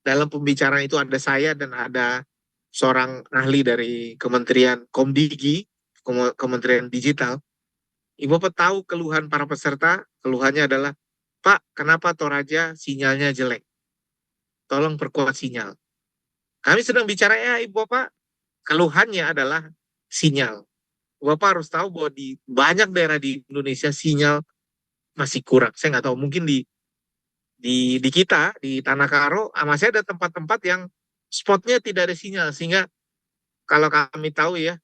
dalam pembicaraan itu ada saya dan ada seorang ahli dari Kementerian Komdigi, Kementerian Digital. Ibu Bapak tahu keluhan para peserta, keluhannya adalah, Pak, kenapa Toraja sinyalnya jelek? Tolong perkuat sinyal. Kami sedang bicara AI, Ibu Bapak, keluhannya adalah sinyal. Bapak harus tahu bahwa di banyak daerah di Indonesia sinyal masih kurang. Saya nggak tahu, mungkin di kita, di Tanah Karo, masih ada tempat-tempat yang spotnya tidak ada sinyal. Sehingga kalau kami tahu ya,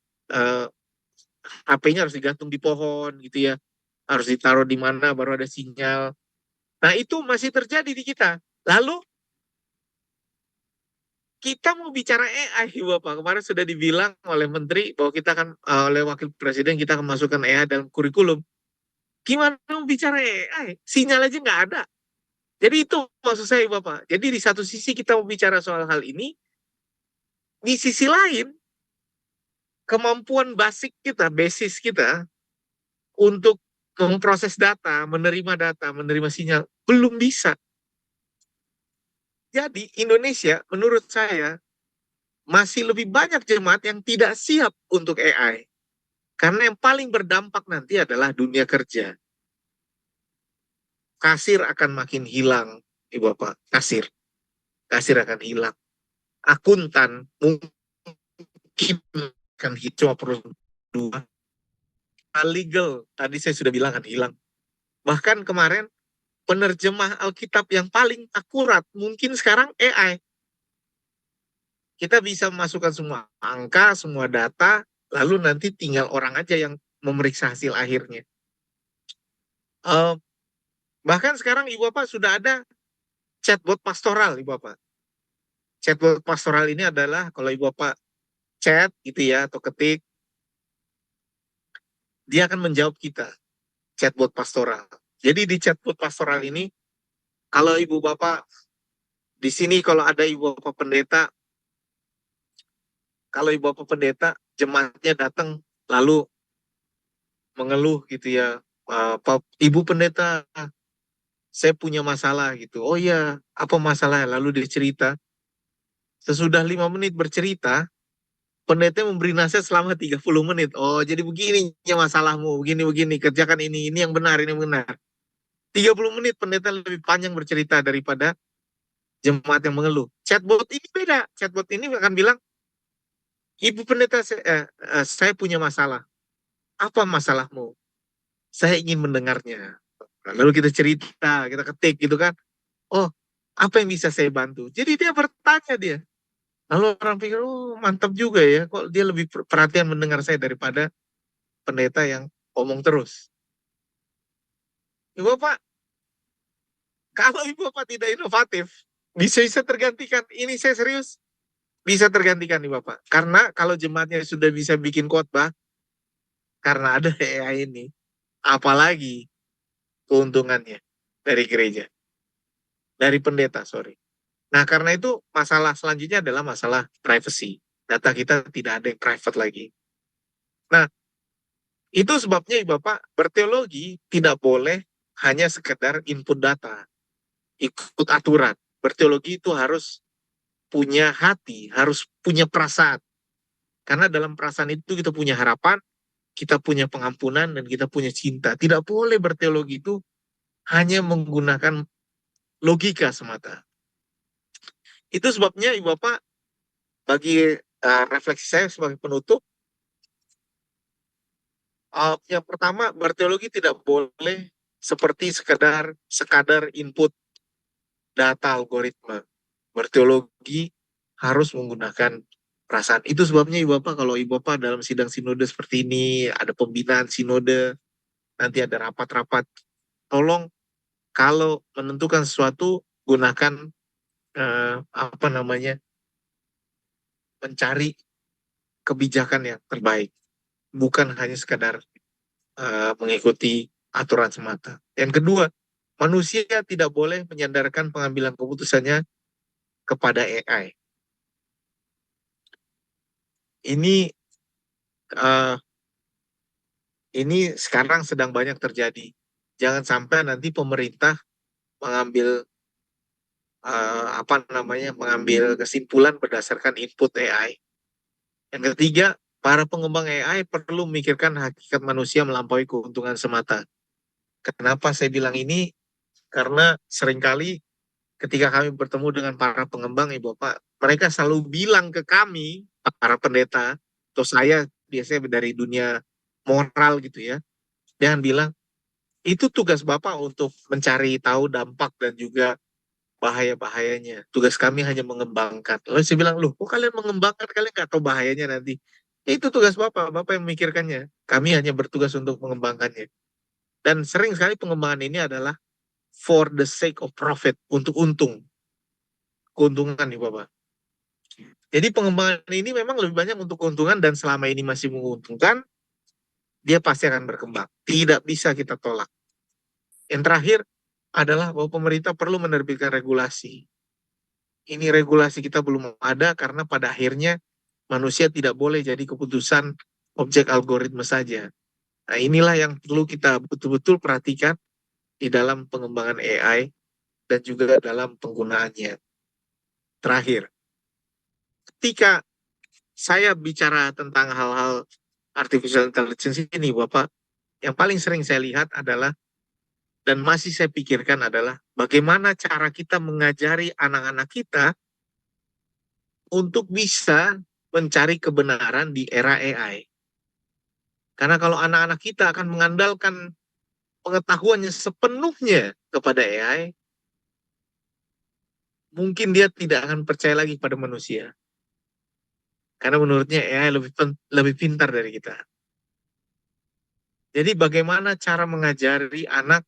HP-nya harus digantung di pohon gitu ya, harus ditaruh di mana baru ada sinyal. Nah itu masih terjadi di kita. Lalu kita mau bicara AI, Bapak. Kemarin sudah dibilang oleh Menteri bahwa kita akan, oleh Wakil Presiden, kita akan masukkan AI dalam kurikulum. Gimana mau bicara AI? Sinyal aja nggak ada. Jadi itu maksud saya, Bapak. Jadi di satu sisi kita mau bicara soal hal ini, di sisi lain kemampuan basis kita untuk memproses data, menerima sinyal, belum bisa. Jadi Indonesia menurut saya masih lebih banyak jemaat yang tidak siap untuk AI. Karena yang paling berdampak nanti adalah dunia kerja. Kasir akan makin hilang, Ibu Bapak. Kasir akan hilang. Akuntan mungkin akan cuma perlu 2. Legal, tadi saya sudah bilang akan hilang. Bahkan kemarin penerjemah Alkitab yang paling akurat mungkin sekarang AI. kita bisa memasukkan semua angka, semua data, lalu nanti tinggal orang aja yang memeriksa hasil akhirnya. Bahkan sekarang Ibu Bapak sudah ada chatbot pastoral, Ibu Bapak. Chatbot pastoral ini adalah kalau Ibu Bapak chat gitu ya, atau ketik, dia akan menjawab kita, chatbot pastoral. Jadi di chatbot pastoral ini, kalau Ibu Bapak, di sini kalau ada Ibu Bapak pendeta, kalau Ibu Bapak pendeta, jemaatnya datang lalu mengeluh gitu ya, Ibu pendeta, saya punya masalah gitu. Oh iya, apa masalah? Lalu dia cerita. Sesudah 5 menit bercerita, pendeta memberi nasihat selama 30 menit. Oh, jadi begini masalahmu, begini-begini, kerjakan ini yang benar, ini yang benar. 30 menit pendeta lebih panjang bercerita daripada jemaat yang mengeluh. Chatbot ini beda. Chatbot ini akan bilang, Ibu pendeta, saya punya masalah. Apa masalahmu? Saya ingin mendengarnya. Lalu kita cerita, kita ketik gitu kan. Oh, apa yang bisa saya bantu? Jadi dia bertanya dia. Lalu orang pikir, oh mantap juga ya. Kok dia lebih perhatian mendengar saya daripada pendeta yang omong terus. Ibu Bapak, kalau Ibu Bapak tidak inovatif, bisa tergantikan. Ini saya serius. Bisa tergantikan Ibu Bapak. Karena kalau jemaatnya sudah bisa bikin khotbah, karena ada AI ini, apalagi keuntungannya dari gereja. Dari pendeta, sorry. Nah, karena itu masalah selanjutnya adalah masalah privacy. Data kita tidak ada yang private lagi. Nah, itu sebabnya Ibu Bapak berteologi tidak boleh hanya sekedar input data, ikut aturan. Berteologi itu harus punya hati, harus punya perasaan. Karena dalam perasaan itu kita punya harapan, kita punya pengampunan, dan kita punya cinta. Tidak boleh berteologi itu hanya menggunakan logika semata. Itu sebabnya Ibu Bapak, bagi refleksi saya sebagai penutup, yang pertama, berteologi tidak boleh seperti sekadar input data algoritma. Berteologi harus menggunakan perasaan. Itu sebabnya Ibu Bapak, kalau Ibu Bapak dalam sidang sinode seperti ini, ada pembinaan sinode, nanti ada rapat-rapat, tolong kalau menentukan sesuatu, gunakan mencari kebijakan yang terbaik, bukan hanya sekadar mengikuti aturan semata. Yang kedua, manusia tidak boleh menyandarkan pengambilan keputusannya kepada AI. Ini sekarang sedang banyak terjadi. Jangan sampai nanti pemerintah mengambil mengambil kesimpulan berdasarkan input AI. Yang ketiga, para pengembang AI perlu memikirkan hakikat manusia melampaui keuntungan semata. Kenapa saya bilang ini? Karena seringkali ketika kami bertemu dengan para pengembang, Ibu Bapak, mereka selalu bilang ke kami, para pendeta, atau saya biasanya dari dunia moral gitu ya, jangan bilang, itu tugas Bapak untuk mencari tahu dampak dan juga bahaya-bahayanya. Tugas kami hanya mengembangkan. Lalu saya bilang, loh, kok kalian mengembangkan, kalian nggak tahu bahayanya nanti? Itu tugas Bapak yang memikirkannya. Kami hanya bertugas untuk mengembangkannya. Dan sering sekali pengembangan ini adalah for the sake of profit, untuk untung. Keuntungan nih Bapak. Jadi pengembangan ini memang lebih banyak untuk keuntungan, dan selama ini masih menguntungkan, dia pasti akan berkembang. Tidak bisa kita tolak. Yang terakhir adalah bahwa pemerintah perlu menerbitkan regulasi. Ini regulasi kita belum ada karena pada akhirnya manusia tidak boleh jadi keputusan objek algoritma saja. Nah, inilah yang perlu kita betul-betul perhatikan di dalam pengembangan AI dan juga dalam penggunaannya. Terakhir, ketika saya bicara tentang hal-hal artificial intelligence ini, Bapak, yang paling sering saya lihat adalah, dan masih saya pikirkan adalah, bagaimana cara kita mengajari anak-anak kita untuk bisa mencari kebenaran di era AI. Karena kalau anak-anak kita akan mengandalkan pengetahuannya sepenuhnya kepada AI, mungkin dia tidak akan percaya lagi pada manusia. Karena menurutnya AI lebih pintar dari kita. Jadi bagaimana cara mengajari anak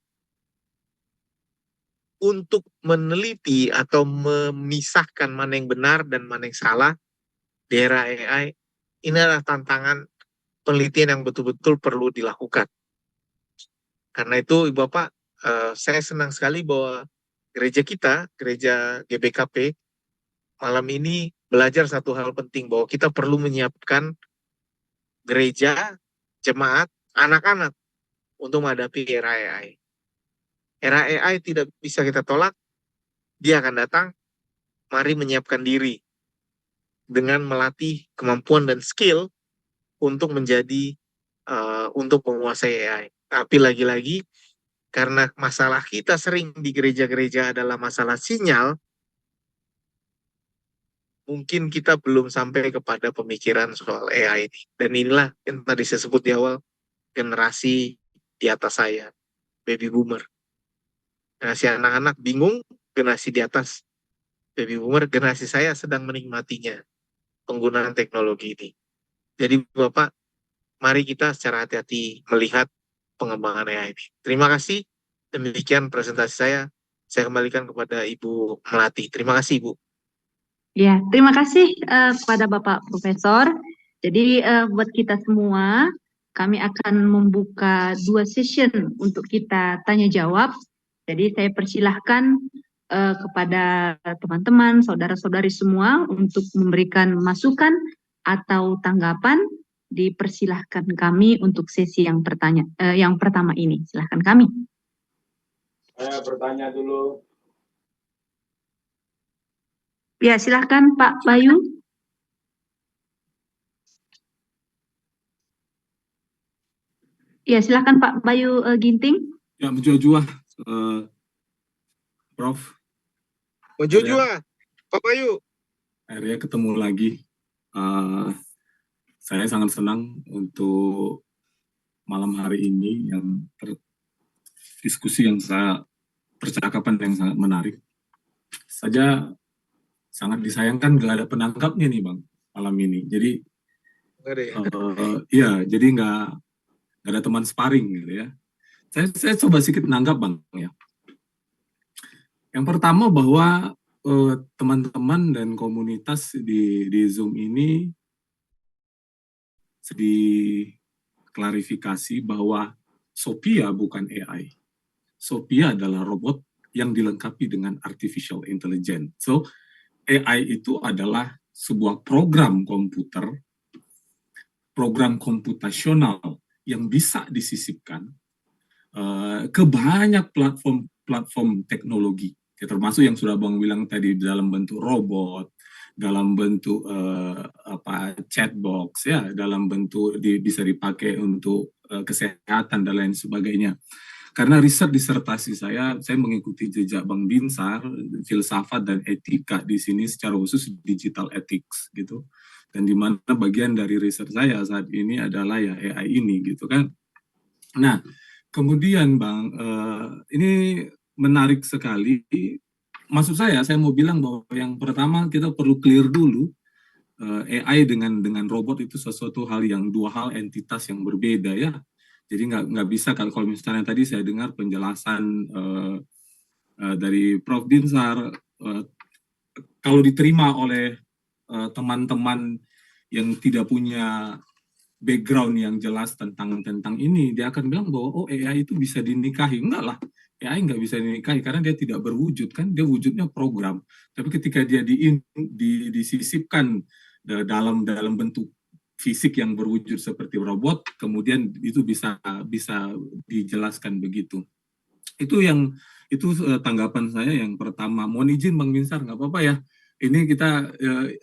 untuk meneliti atau memisahkan mana yang benar dan mana yang salah di era AI, ini adalah tantangan penelitian yang betul-betul perlu dilakukan. Karena itu, Ibu Bapak, saya senang sekali bahwa gereja kita, gereja GBKP, malam ini belajar satu hal penting, bahwa kita perlu menyiapkan gereja, jemaat, anak-anak untuk menghadapi era AI. Era AI tidak bisa kita tolak, dia akan datang, mari menyiapkan diri dengan melatih kemampuan dan skill untuk menjadi, untuk menguasai AI. Tapi lagi-lagi, karena masalah kita sering di gereja-gereja adalah masalah sinyal, mungkin kita belum sampai kepada pemikiran soal AI ini. Dan inilah yang tadi saya sebut di awal, generasi di atas saya, baby boomer. Generasi anak-anak bingung, generasi di atas baby boomer, generasi saya sedang menikmatinya, penggunaan teknologi ini. Jadi Bapak, mari kita secara hati-hati melihat pengembangan AI ini. Terima kasih, demikian presentasi saya. Saya kembalikan kepada Ibu Melati. Terima kasih, Ibu. Ya, terima kasih kepada Bapak Profesor. Jadi buat kita semua, kami akan membuka 2 session untuk kita tanya jawab. Jadi saya persilahkan kepada teman-teman, saudara-saudari semua untuk memberikan masukan atau tanggapan. Dipersilahkan kami untuk sesi yang pertama ini. Silahkan kami. Saya bertanya dulu. Ya, silahkan Pak Bayu. Ya, silahkan Pak Bayu Ginting. Ya, menjua-jua, Prof. Menjua-jua, Pak Bayu. Akhirnya ketemu lagi. Saya sangat senang untuk malam hari ini yang diskusi yang percakapan yang sangat menarik. Saja sangat disayangkan nggak ada penangkapnya nih Bang malam ini. Jadi iya, jadi nggak ada teman sparring gitu ya. Saya coba sedikit menanggap Bang ya. Yang pertama bahwa teman-teman dan komunitas di Zoom ini diklarifikasi bahwa Sophia bukan AI. Sophia adalah robot yang dilengkapi dengan artificial intelligence. So, AI itu adalah sebuah program komputer, program komputasional yang bisa disisipkan ke banyak platform teknologi, termasuk yang sudah Bang bilang tadi dalam bentuk robot, dalam bentuk chatbox ya, dalam bentuk bisa dipakai untuk kesehatan dan lain sebagainya. Karena riset disertasi saya mengikuti jejak Bang Binsar, filsafat dan etika di sini secara khusus digital ethics gitu. Dan di mana bagian dari riset saya saat ini adalah ya AI ini gitu kan. Nah, kemudian Bang, ini menarik sekali. Maksud saya mau bilang bahwa yang pertama kita perlu clear dulu, AI dengan robot itu sesuatu hal yang dua hal entitas yang berbeda ya. Jadi nggak bisa kalau misalnya tadi saya dengar penjelasan dari Prof. Binsar, kalau diterima oleh teman-teman yang tidak punya background yang jelas tentang ini, dia akan bilang bahwa AI itu bisa dinikahi. Enggak lah, AI nggak bisa dinikahi karena dia tidak berwujud kan, dia wujudnya program. Tapi ketika dia disisipkan dalam bentuk fisik yang berwujud seperti robot, kemudian itu bisa dijelaskan begitu. Itu tanggapan saya yang pertama. Mohon izin Bang Binsar, nggak apa-apa ya. Ini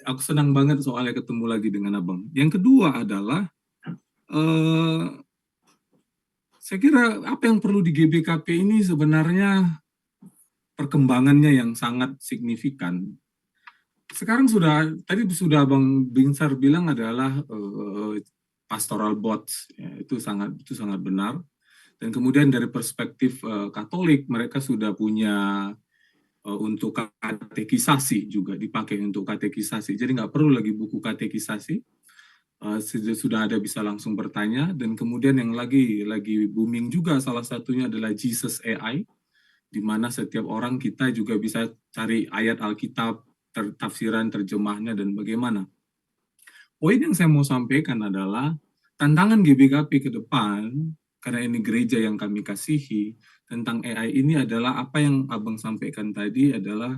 aku senang banget soalnya ketemu lagi dengan Abang. Yang kedua adalah saya kira apa yang perlu di GBKP ini sebenarnya perkembangannya yang sangat signifikan. Sekarang tadi sudah Bang Binsar bilang adalah pastoral bots, ya, itu sangat benar. Dan kemudian dari perspektif Katolik, mereka sudah punya untuk katekisasi juga, dipakai untuk katekisasi. Jadi nggak perlu lagi buku katekisasi, sudah ada bisa langsung bertanya. Dan kemudian yang lagi booming juga salah satunya adalah Jesus AI, di mana setiap orang kita juga bisa cari ayat Alkitab, tafsiran, terjemahnya, dan bagaimana. Poin yang saya mau sampaikan adalah tantangan GBKP ke depan, karena ini gereja yang kami kasihi, tentang AI ini adalah apa yang Abang sampaikan tadi adalah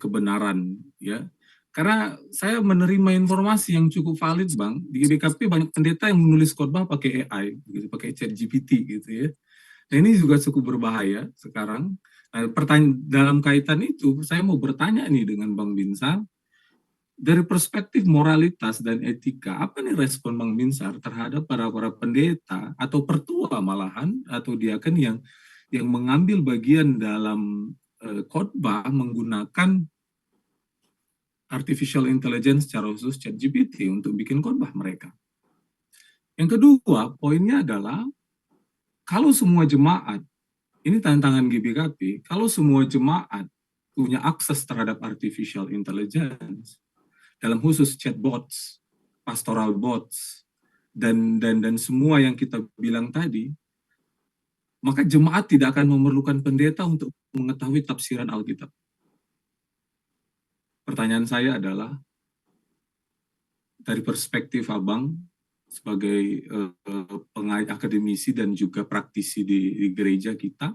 kebenaran, ya. Karena saya menerima informasi yang cukup valid, Bang. Di GBKP banyak pendeta yang menulis khotbah pakai AI, gitu, pakai ChatGPT gitu ya. Nah, ini juga cukup berbahaya sekarang. Nah, dalam kaitan itu, saya mau bertanya nih dengan Bang Binsar, dari perspektif moralitas dan etika, apa nih respon Bang Binsar terhadap para pendeta atau pertua malahan atau diaken yang mengambil bagian dalam khotbah menggunakan artificial intelligence, secara khusus ChatGPT, untuk bikin khotbah mereka. Yang kedua, poinnya adalah kalau semua jemaat, ini tantangan GBKP, kalau semua jemaat punya akses terhadap artificial intelligence, dalam khusus chatbots, pastoral bots, dan semua yang kita bilang tadi, maka jemaat tidak akan memerlukan pendeta untuk mengetahui tafsiran Alkitab. Pertanyaan saya adalah, dari perspektif Abang sebagai akademisi dan juga praktisi di gereja kita,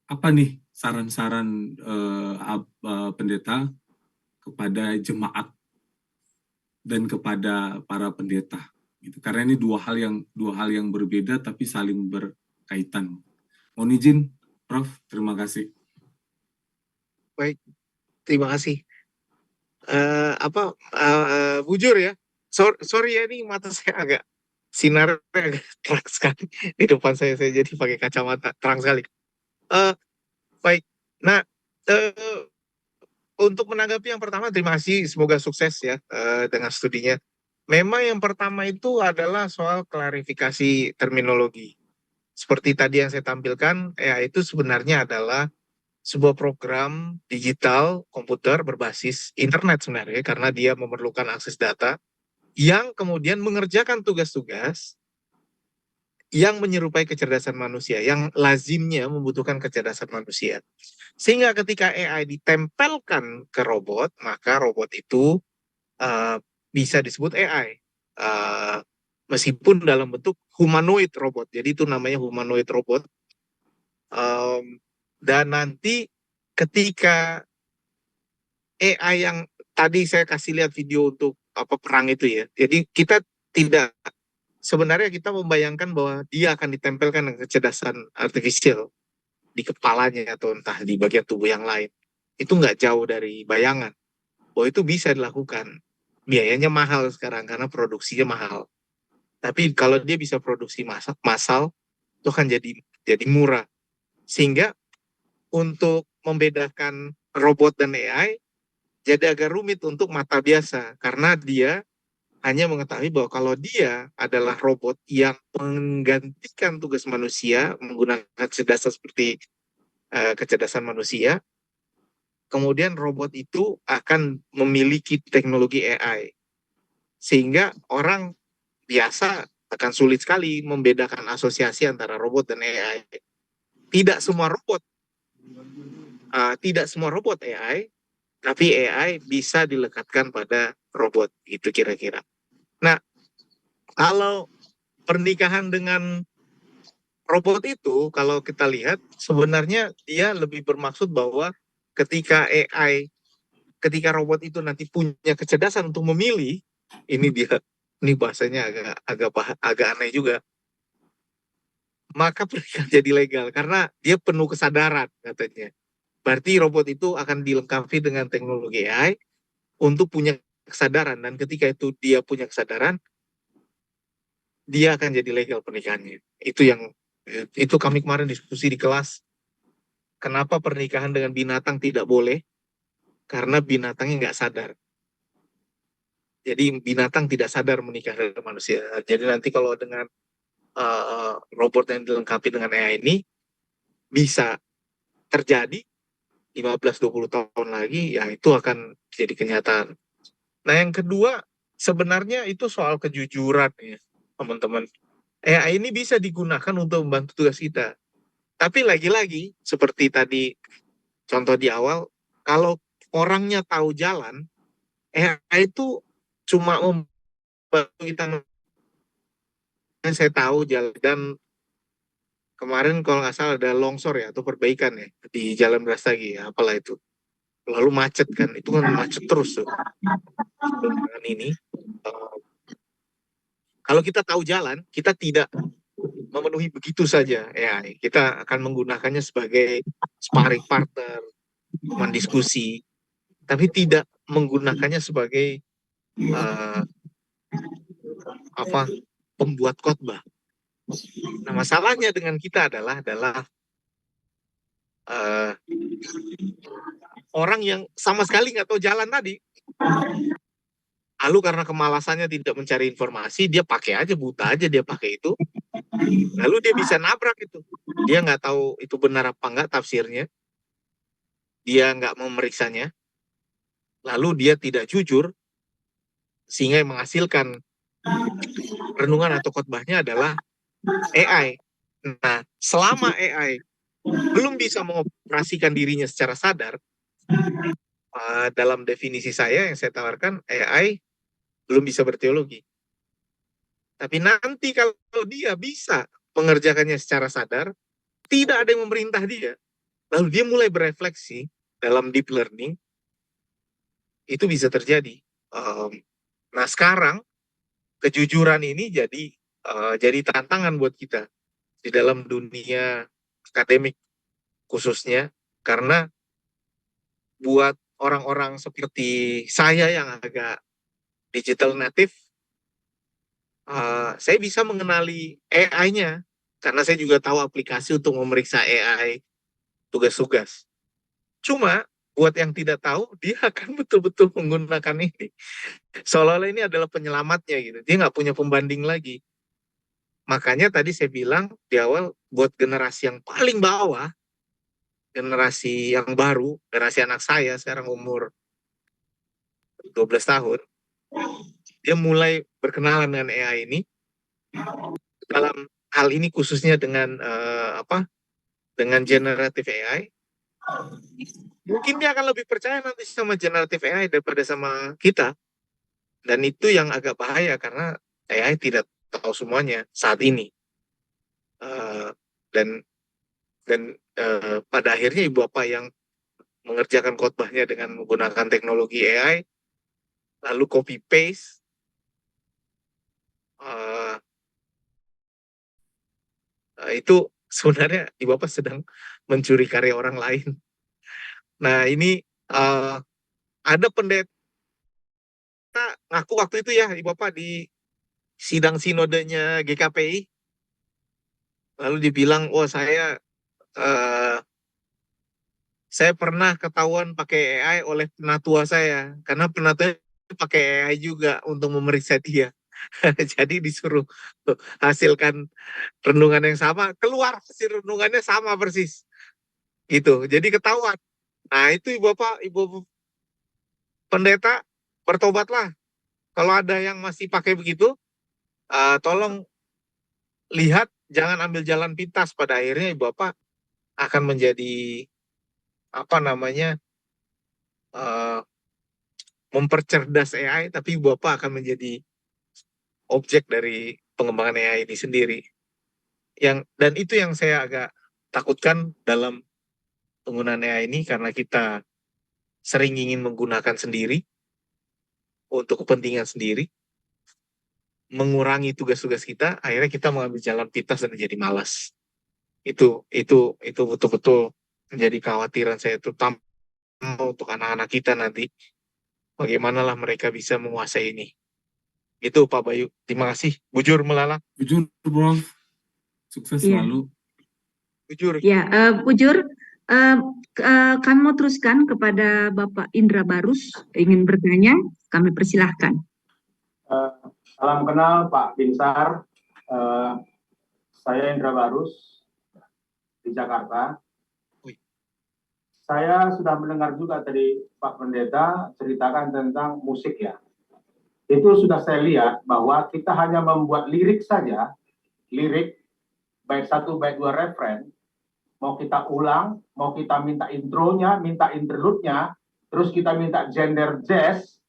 apa nih saran-saran pendeta kepada jemaat dan kepada para pendeta? Gitu. Karena ini dua hal yang berbeda tapi saling berkaitan. Mohon izin, Prof. Terima kasih. Baik, terima kasih. Bujur ya. Sorry ya, ini mata saya agak sinarnya agak terang sekali di depan saya jadi pakai kacamata terang sekali. Baik. Nah, untuk menanggapi yang pertama, terima kasih, semoga sukses ya dengan studinya. Memang yang pertama itu adalah soal klarifikasi terminologi. Seperti tadi yang saya tampilkan, AI itu sebenarnya adalah sebuah program digital komputer berbasis internet sebenarnya, karena dia memerlukan akses data yang kemudian mengerjakan tugas-tugas yang menyerupai kecerdasan manusia, yang lazimnya membutuhkan kecerdasan manusia. Sehingga ketika AI ditempelkan ke robot, maka robot itu bisa disebut AI. Meskipun dalam bentuk humanoid robot. Jadi itu namanya humanoid robot. Dan nanti ketika AI yang tadi saya kasih lihat video untuk perang itu ya. Jadi kita tidak, sebenarnya kita membayangkan bahwa dia akan ditempelkan dengan kecerdasan artifisial di kepalanya atau entah di bagian tubuh yang lain. Itu nggak jauh dari bayangan bahwa itu bisa dilakukan. Biayanya mahal sekarang karena produksinya mahal. Tapi kalau dia bisa produksi massal itu akan jadi murah. Sehingga untuk membedakan robot dan AI jadi agak rumit untuk mata biasa, karena dia hanya mengetahui bahwa kalau dia adalah robot yang menggantikan tugas manusia menggunakan kecerdasan seperti kecerdasan manusia, kemudian robot itu akan memiliki teknologi AI, sehingga orang biasa akan sulit sekali membedakan asosiasi antara robot dan AI. Tidak semua robot AI, tapi AI bisa dilekatkan pada robot, itu kira-kira. Nah, kalau pernikahan dengan robot itu, kalau kita lihat, sebenarnya dia lebih bermaksud bahwa ketika robot itu nanti punya kecerdasan untuk memilih, ini bahasanya agak aneh juga, maka pernikahan jadi legal, karena dia penuh kesadaran katanya. Berarti robot itu akan dilengkapi dengan teknologi AI untuk punya kesadaran, dan ketika itu dia punya kesadaran, dia akan jadi legal pernikahannya. Itu kami kemarin diskusi di kelas. Kenapa pernikahan dengan binatang tidak boleh? Karena binatangnya nggak sadar. Jadi binatang tidak sadar menikah dengan manusia. Jadi nanti kalau dengan robot yang dilengkapi dengan AI ini bisa terjadi, 15-20 tahun lagi, ya itu akan jadi kenyataan. Nah, yang kedua, sebenarnya itu soal kejujuran ya, teman-teman. AI ini bisa digunakan untuk membantu tugas kita. Tapi lagi-lagi, seperti tadi contoh di awal, kalau orangnya tahu jalan, AI itu cuma membantu kita. Saya tahu jalan, dan kemarin kalau nggak salah ada longsor ya, atau perbaikan ya, di Jalan Brastagi, ya, apalah itu. Lalu macet kan, itu kan macet terus tuh. Dengan ini, kalau kita tahu jalan, kita tidak memenuhi begitu saja AI. Kita akan menggunakannya sebagai sparring partner, teman diskusi, tapi tidak menggunakannya sebagai pembuat khotbah. Nah, masalahnya dengan kita adalah orang yang sama sekali nggak tahu jalan tadi. Lalu karena kemalasannya tidak mencari informasi, dia pakai aja, buta aja dia pakai itu. Lalu dia bisa nabrak itu. Dia nggak tahu itu benar apa nggak tafsirnya. Dia nggak memeriksanya. Lalu dia tidak jujur, sehingga yang menghasilkan renungan atau khotbahnya adalah AI. Nah, selama AI belum bisa mengoperasikan dirinya secara sadar, dalam definisi saya yang saya tawarkan, AI belum bisa berteologi. Tapi nanti kalau dia bisa mengerjakannya secara sadar, tidak ada yang memerintah dia, lalu dia mulai berefleksi dalam deep learning, itu bisa terjadi. Nah, sekarang kejujuran ini jadi tantangan buat kita di dalam dunia akademik khususnya, karena buat orang-orang seperti saya yang agak digital native, saya bisa mengenali AI-nya karena saya juga tahu aplikasi untuk memeriksa AI tugas-tugas. Cuma buat yang tidak tahu, dia akan betul-betul menggunakan ini seolah-olah ini adalah penyelamatnya gitu. Dia nggak punya pembanding lagi. Makanya tadi saya bilang di awal, buat generasi yang paling bawah, generasi yang baru, generasi anak saya sekarang umur 12 tahun, dia mulai berkenalan dengan AI ini. Dalam hal ini khususnya dengan dengan generative AI, mungkin dia akan lebih percaya nanti sama generative AI daripada sama kita. Dan itu yang agak bahaya karena AI tidak tahu semuanya saat ini. Dan pada akhirnya ibu bapak yang mengerjakan khotbahnya dengan menggunakan teknologi AI, lalu copy paste, itu sebenarnya ibu bapak sedang mencuri karya orang lain. Nah, ini ada pendeta ngaku waktu itu ya ibu bapak di sidang sinodenya GKPI, lalu dibilang, oh saya pernah ketahuan pakai AI oleh penatua saya, karena penatua pakai AI juga untuk memeriksa dia. Jadi disuruh hasilkan renungan yang sama, keluar hasil renungannya sama persis. Gitu, jadi ketahuan. Nah, itu ibu pendeta, bertobatlah. Kalau ada yang masih pakai begitu, tolong lihat, jangan ambil jalan pintas. Pada akhirnya ibu bapak akan menjadi mempercerdas AI, tapi ibu bapak akan menjadi objek dari pengembangan AI ini sendiri. Dan itu yang saya agak takutkan dalam penggunaan AI ini, karena kita sering ingin menggunakan sendiri untuk kepentingan sendiri, mengurangi tugas-tugas kita, akhirnya kita mengambil jalan pintas dan menjadi malas. Itu betul-betul menjadi kekhawatiran saya, terutama untuk anak-anak kita nanti. Bagaimanalah mereka bisa menguasai ini. Itu Pak Bayu. Terima kasih. Bujur Melala. Jujur, Bro. Sukses Iya. selalu. Bujur. Ya, Bujur, kami mau teruskan kepada Bapak Indra Barus, ingin bertanya, kami persilahkan. Salam kenal Pak Binsar. Saya Indra Barus di Jakarta. saya sudah mendengar juga tadi Pak Pendeta ceritakan tentang musik ya. Itu sudah saya lihat bahwa kita hanya membuat lirik saja, lirik baik satu baik dua referen, mau kita ulang, mau kita minta intronya, minta interlude-nya, terus kita minta gender jazz,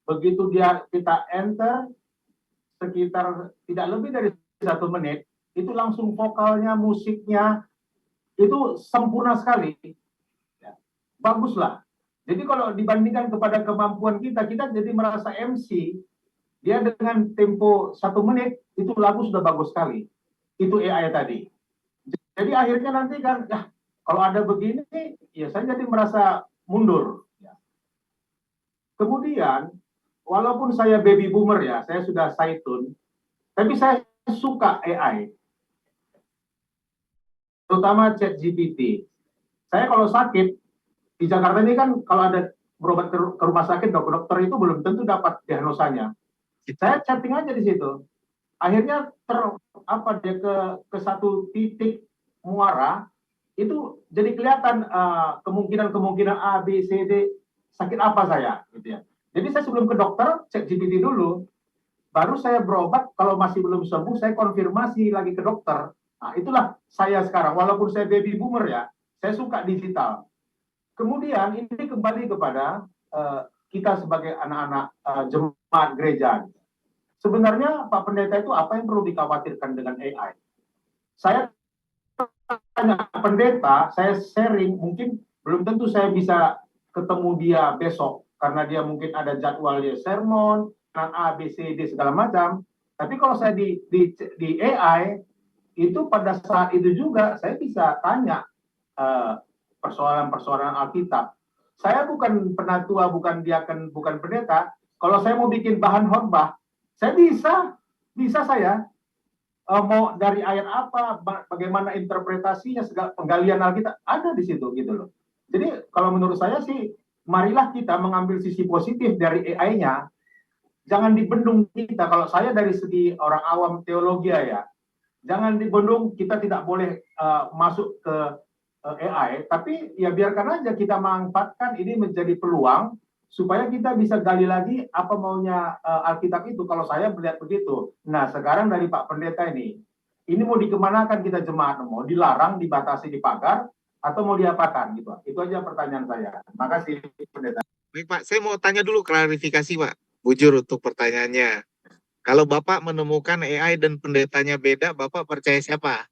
begitu kita enter sekitar tidak lebih dari 1 menit, itu langsung vokalnya, musiknya itu sempurna sekali, ya. Baguslah. Jadi kalau dibandingkan kepada kemampuan kita jadi merasa MC. Dia dengan tempo 1 menit itu lagu sudah bagus sekali. Itu AI tadi. Jadi akhirnya nanti kan, ya kalau ada begini, ya saya jadi merasa mundur. Ya. Kemudian, walaupun saya baby boomer ya, saya sudah saitun, tapi saya suka AI. Terutama ChatGPT. Saya kalau sakit, di Jakarta ini kan kalau ada berobat ke rumah sakit, dokter itu belum tentu dapat diagnosanya. Saya chatting aja di situ. Akhirnya ke satu titik muara, itu jadi kelihatan kemungkinan A, B, C, D, sakit apa saya. Gitu ya. Jadi saya sebelum ke dokter, cek GPT dulu. Baru saya berobat, kalau masih belum sembuh, saya konfirmasi lagi ke dokter. Nah, itulah saya sekarang. Walaupun saya baby boomer ya, saya suka digital. Kemudian ini kembali kepada kita sebagai anak-anak jemaat gereja. Sebenarnya Pak Pendeta itu apa yang perlu dikhawatirkan dengan AI? Saya tanya pendeta, saya sharing, mungkin belum tentu saya bisa ketemu dia besok karena dia mungkin ada jadwalnya sermon, A, B, C, D segala macam. Tapi kalau saya di AI itu pada saat itu juga saya bisa tanya persoalan-persoalan Alkitab. Saya bukan penatua, bukan diaken, bukan pendeta. Kalau saya mau bikin bahan khotbah, saya bisa saya mau dari ayat apa, bagaimana interpretasinya, segala penggalian Alkitab ada di situ gitu loh. Jadi kalau menurut saya sih, marilah kita mengambil sisi positif dari AI-nya. Jangan dibendung kita. Kalau saya dari segi orang awam teologi ya, jangan dibendung, kita tidak boleh masuk ke AI, tapi ya biarkan aja kita manfaatkan ini menjadi peluang supaya kita bisa gali lagi apa maunya Alkitab itu. Kalau saya melihat begitu. Nah sekarang dari Pak Pendeta ini mau dikemanakan kita jemaat? Mau dilarang, dibatasi, dipagar, atau mau diapakan gitu? Itu aja pertanyaan saya. Terima kasih Pendeta. Baik Pak, saya mau tanya dulu klarifikasi Pak, bujur untuk pertanyaannya. Kalau Bapak menemukan AI dan pendetanya beda, Bapak percaya siapa?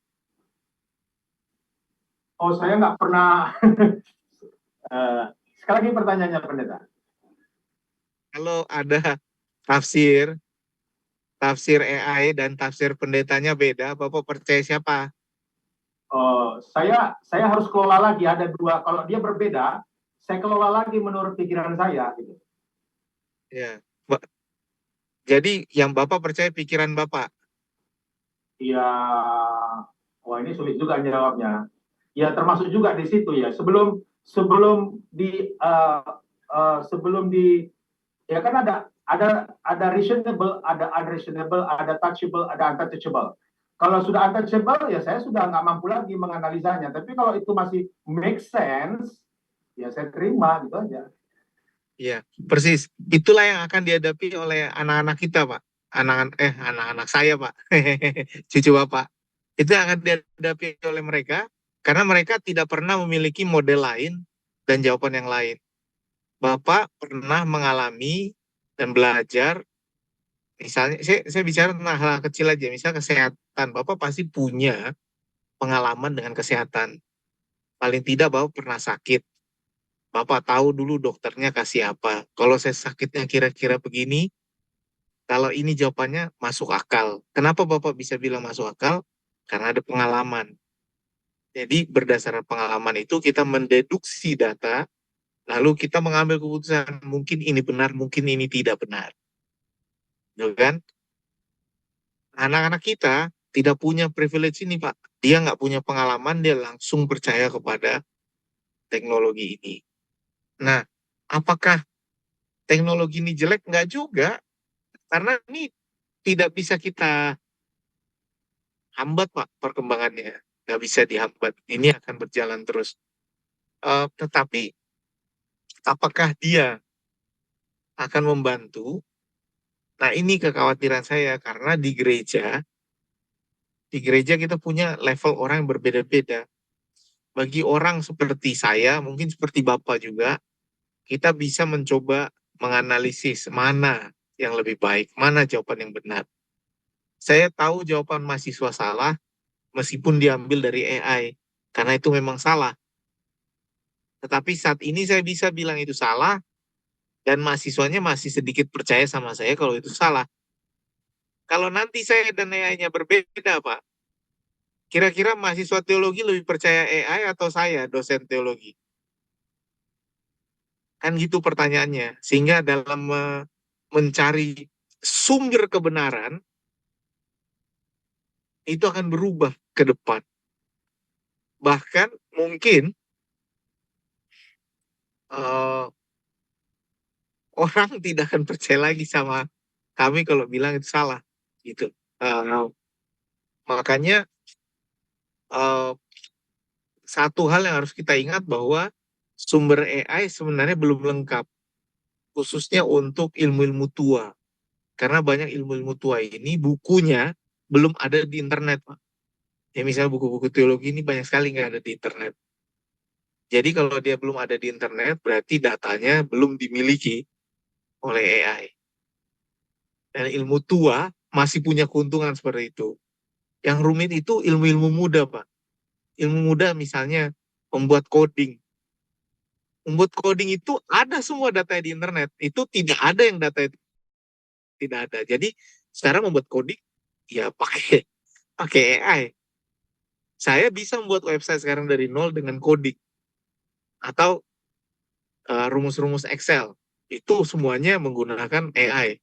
Oh, saya nggak pernah. Sekali lagi pertanyaannya, Pendeta. Kalau ada tafsir AI dan tafsir pendetanya beda, Bapak percaya siapa? Oh, saya harus kelola lagi. Ada dua. Kalau dia berbeda, saya kelola lagi menurut pikiran saya. Gitu. Ya. Jadi yang Bapak percaya pikiran Bapak? Iya. Wah, ini sulit juga jawabnya. Ya termasuk juga di situ ya. Sebelum ya kan ada reasonable, ada unreasonable, ada touchable, ada untouchable. Kalau sudah untouchable ya saya sudah nggak mampu lagi menganalisanya. Tapi kalau itu masih make sense, ya saya terima gitu aja. Iya, persis. Itulah yang akan dihadapi oleh anak-anak kita, Pak. Anak-anak saya, Pak. Cucu Bapak. Itu yang akan dihadapi oleh mereka karena mereka tidak pernah memiliki model lain dan jawaban yang lain. Bapak pernah mengalami dan belajar, misalnya, saya bicara tentang hal kecil aja, misalnya kesehatan. Bapak pasti punya pengalaman dengan kesehatan. Paling tidak Bapak pernah sakit. Bapak tahu dulu dokternya kasih apa. Kalau saya sakitnya kira-kira begini, kalau ini jawabannya masuk akal. Kenapa Bapak bisa bilang masuk akal? Karena ada pengalaman. Jadi berdasarkan pengalaman itu kita mendeduksi data, lalu kita mengambil keputusan mungkin ini benar, mungkin ini tidak benar. Gitu kan? Anak-anak kita tidak punya privilege ini, Pak. Dia nggak punya pengalaman, dia langsung percaya kepada teknologi ini. Nah, apakah teknologi ini jelek? Nggak juga. Karena ini tidak bisa kita hambat, Pak, perkembangannya. Nggak bisa dihambat. Ini akan berjalan terus. Tetapi apakah dia akan membantu? Nah, ini kekhawatiran saya karena di gereja kita punya level orang yang berbeda-beda. Bagi orang seperti saya, mungkin seperti Bapak juga, kita bisa mencoba menganalisis mana yang lebih baik, mana jawaban yang benar. Saya tahu jawaban mahasiswa salah, meskipun diambil dari AI, karena itu memang salah. Tetapi saat ini saya bisa bilang itu salah, dan mahasiswanya masih sedikit percaya sama saya kalau itu salah. Kalau nanti saya dan AI-nya berbeda, Pak, kira-kira mahasiswa teologi lebih percaya AI atau saya, dosen teologi? Kan gitu pertanyaannya. Sehingga dalam mencari sumber kebenaran, itu akan berubah ke depan. Bahkan mungkin orang tidak akan percaya lagi sama kami kalau bilang itu salah. Gitu. Makanya satu hal yang harus kita ingat bahwa sumber AI sebenarnya belum lengkap, khususnya untuk ilmu-ilmu tua. Karena banyak ilmu-ilmu tua ini bukunya belum ada di internet, Pak. Ya misalnya buku-buku teologi ini banyak sekali nggak ada di internet. Jadi kalau dia belum ada di internet, berarti datanya belum dimiliki oleh AI. Dan ilmu tua masih punya keuntungan seperti itu. Yang rumit itu ilmu-ilmu muda, Pak. Ilmu muda misalnya membuat coding. Membuat coding itu ada semua data di internet. Itu tidak ada yang data itu tidak ada. Jadi sekarang membuat coding ya pakai AI. Saya bisa membuat website sekarang dari nol dengan coding atau rumus-rumus Excel. Itu semuanya menggunakan AI.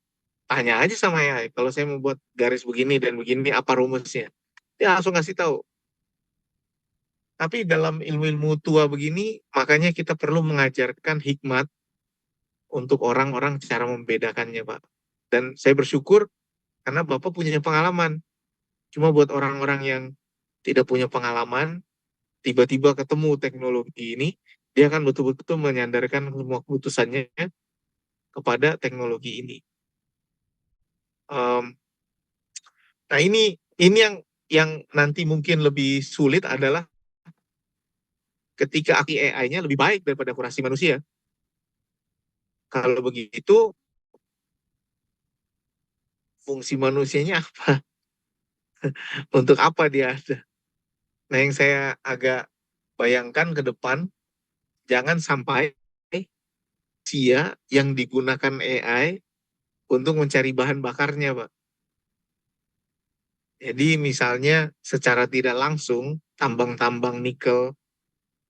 Tanya aja sama AI, kalau saya membuat garis begini dan begini, apa rumusnya? Dia langsung ngasih tahu. Tapi dalam ilmu-ilmu tua begini, makanya kita perlu mengajarkan hikmat untuk orang-orang cara membedakannya, Pak. Dan saya bersyukur karena Bapak punya pengalaman. Cuma buat orang-orang yang tidak punya pengalaman, tiba-tiba ketemu teknologi ini, dia akan betul-betul menyandarkan semua keputusannya kepada teknologi ini. Nah ini yang nanti mungkin lebih sulit adalah ketika AI-nya lebih baik daripada kurasi manusia. Kalau begitu, fungsi manusianya apa? Untuk apa dia ada? Nah yang saya agak bayangkan ke depan, jangan sampai manusia yang digunakan AI untuk mencari bahan bakarnya, Pak. Jadi misalnya secara tidak langsung tambang-tambang nikel,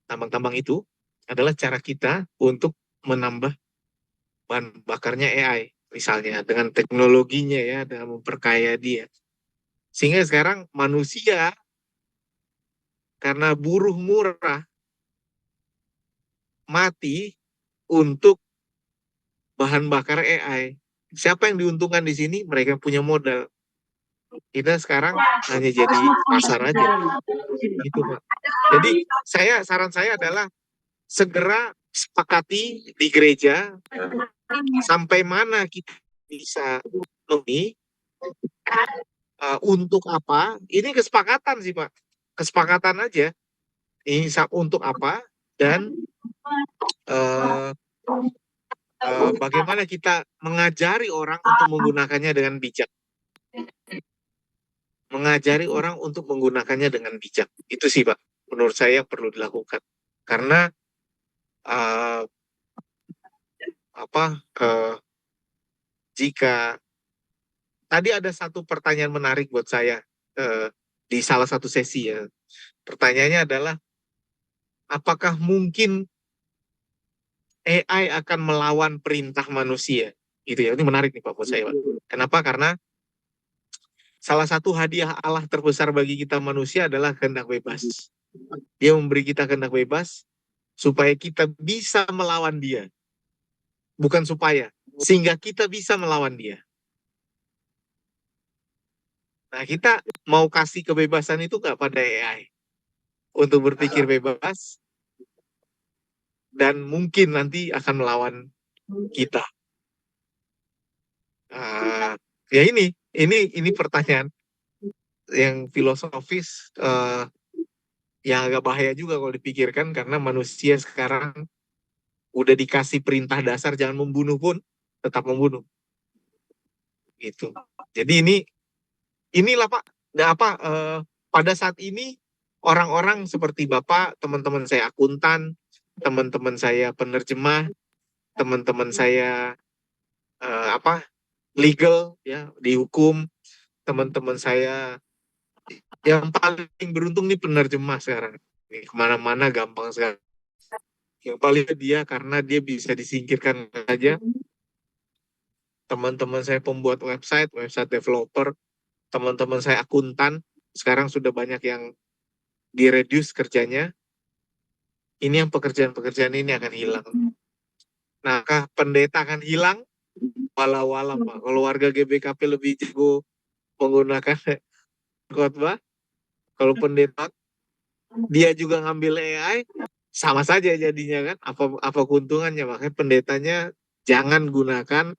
tambang-tambang itu adalah cara kita untuk menambah bahan bakarnya AI, misalnya dengan teknologinya ya, dengan memperkaya dia. Sehingga sekarang manusia karena buruh murah mati untuk bahan bakar AI. Siapa yang diuntungkan di sini? Mereka punya modal. Kita sekarang hanya jadi pasar aja. Gitu, Pak. Jadi saran saya adalah segera sepakati di gereja sampai mana kita bisa memenuhi untuk apa. Ini kesepakatan sih, Pak. Kesepakatan aja. Ini untuk apa dan bagaimana kita mengajari orang untuk menggunakannya dengan bijak. Mengajari orang untuk menggunakannya dengan bijak. Itu sih, Pak, menurut saya perlu dilakukan. Karena jika tadi ada satu pertanyaan menarik buat saya di salah satu sesi ya. Pertanyaannya adalah apakah mungkin AI akan melawan perintah manusia? Gitu ya. Ini menarik nih Pak buat saya, Pak. Kenapa? Karena salah satu hadiah Allah terbesar bagi kita manusia adalah kehendak bebas. Dia memberi kita kehendak bebas supaya kita bisa melawan dia. Bukan supaya, sehingga kita bisa melawan dia. Nah, kita mau kasih kebebasan itu nggak pada AI? Untuk berpikir bebas, dan mungkin nanti akan melawan kita. Ya ini pertanyaan yang filosofis, yang agak bahaya juga kalau dipikirkan, karena manusia sekarang udah dikasih perintah dasar jangan membunuh pun tetap membunuh gitu. Jadi inilah Pak, pada saat ini orang-orang seperti Bapak, teman-teman saya akuntan, teman-teman saya penerjemah, teman-teman saya legal ya, di hukum, teman-teman saya yang paling beruntung nih penerjemah sekarang. Ini kemana-mana gampang sekali. Yang paling dia karena dia bisa disingkirkan saja. Teman-teman saya pembuat website developer, teman-teman saya akuntan, sekarang sudah banyak yang direduce kerjanya. Ini yang pekerjaan-pekerjaan ini akan hilang. Nah, pendeta akan hilang? Walau-walau Pak. Kalau warga GBKP lebih jago menggunakan khotbah, kalau pendeta dia juga ngambil AI, sama saja jadinya kan. Apa keuntungannya? Makanya pendetanya jangan gunakan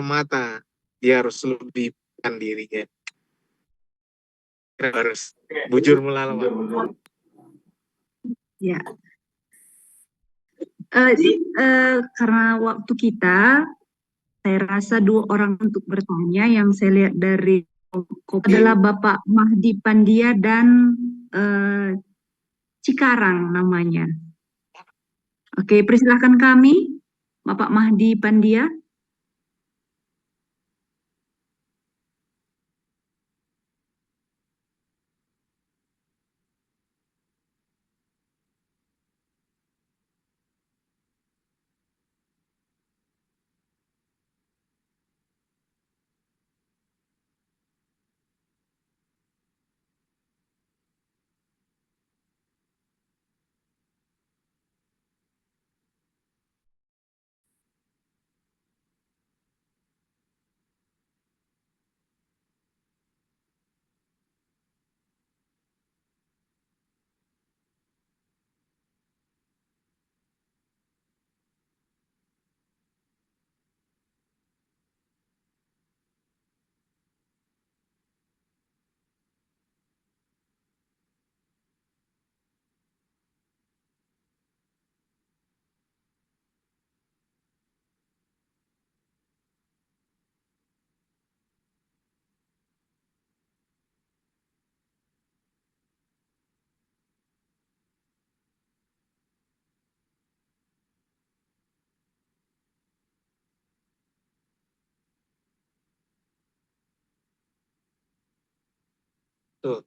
mata, dia harus lebihkan dirinya. Harus bujur melawan. Ya. Karena waktu kita, saya rasa 2 orang untuk bertanya. Yang saya lihat dari adalah Bapak Mahdi Pandia dan Cikarang namanya. Oke, persilahkan kami, Bapak Mahdi Pandia. Tuh.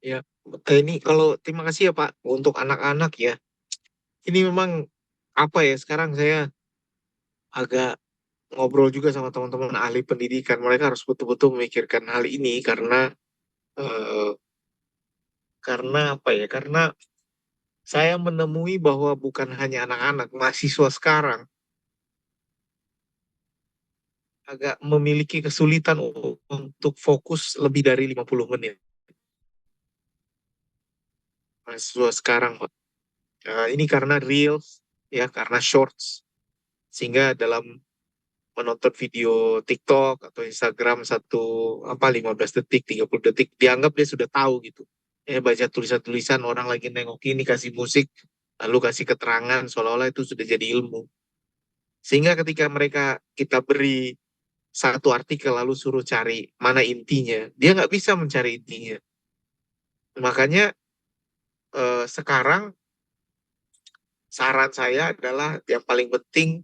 Ya, ini kalau terima kasih ya Pak untuk anak-anak ya. Ini memang apa ya sekarang saya agak ngobrol juga sama teman-teman ahli pendidikan. Mereka harus betul-betul memikirkan hal ini eh, karena apa ya? Karena saya menemui bahwa bukan hanya anak-anak, mahasiswa sekarang agak memiliki kesulitan untuk fokus lebih dari 50 menit. Mahasiswa sekarang, Pak. Ini karena Reels, ya, karena Shorts. Sehingga dalam menonton video TikTok atau Instagram 15 detik, 30 detik, dianggap dia sudah tahu gitu. Baca tulisan-tulisan orang lagi nengok ini, kasih musik, lalu kasih keterangan, seolah-olah itu sudah jadi ilmu. Sehingga ketika kita beri satu artikel lalu suruh cari mana intinya, dia nggak bisa mencari intinya. Makanya sekarang saran saya adalah yang paling penting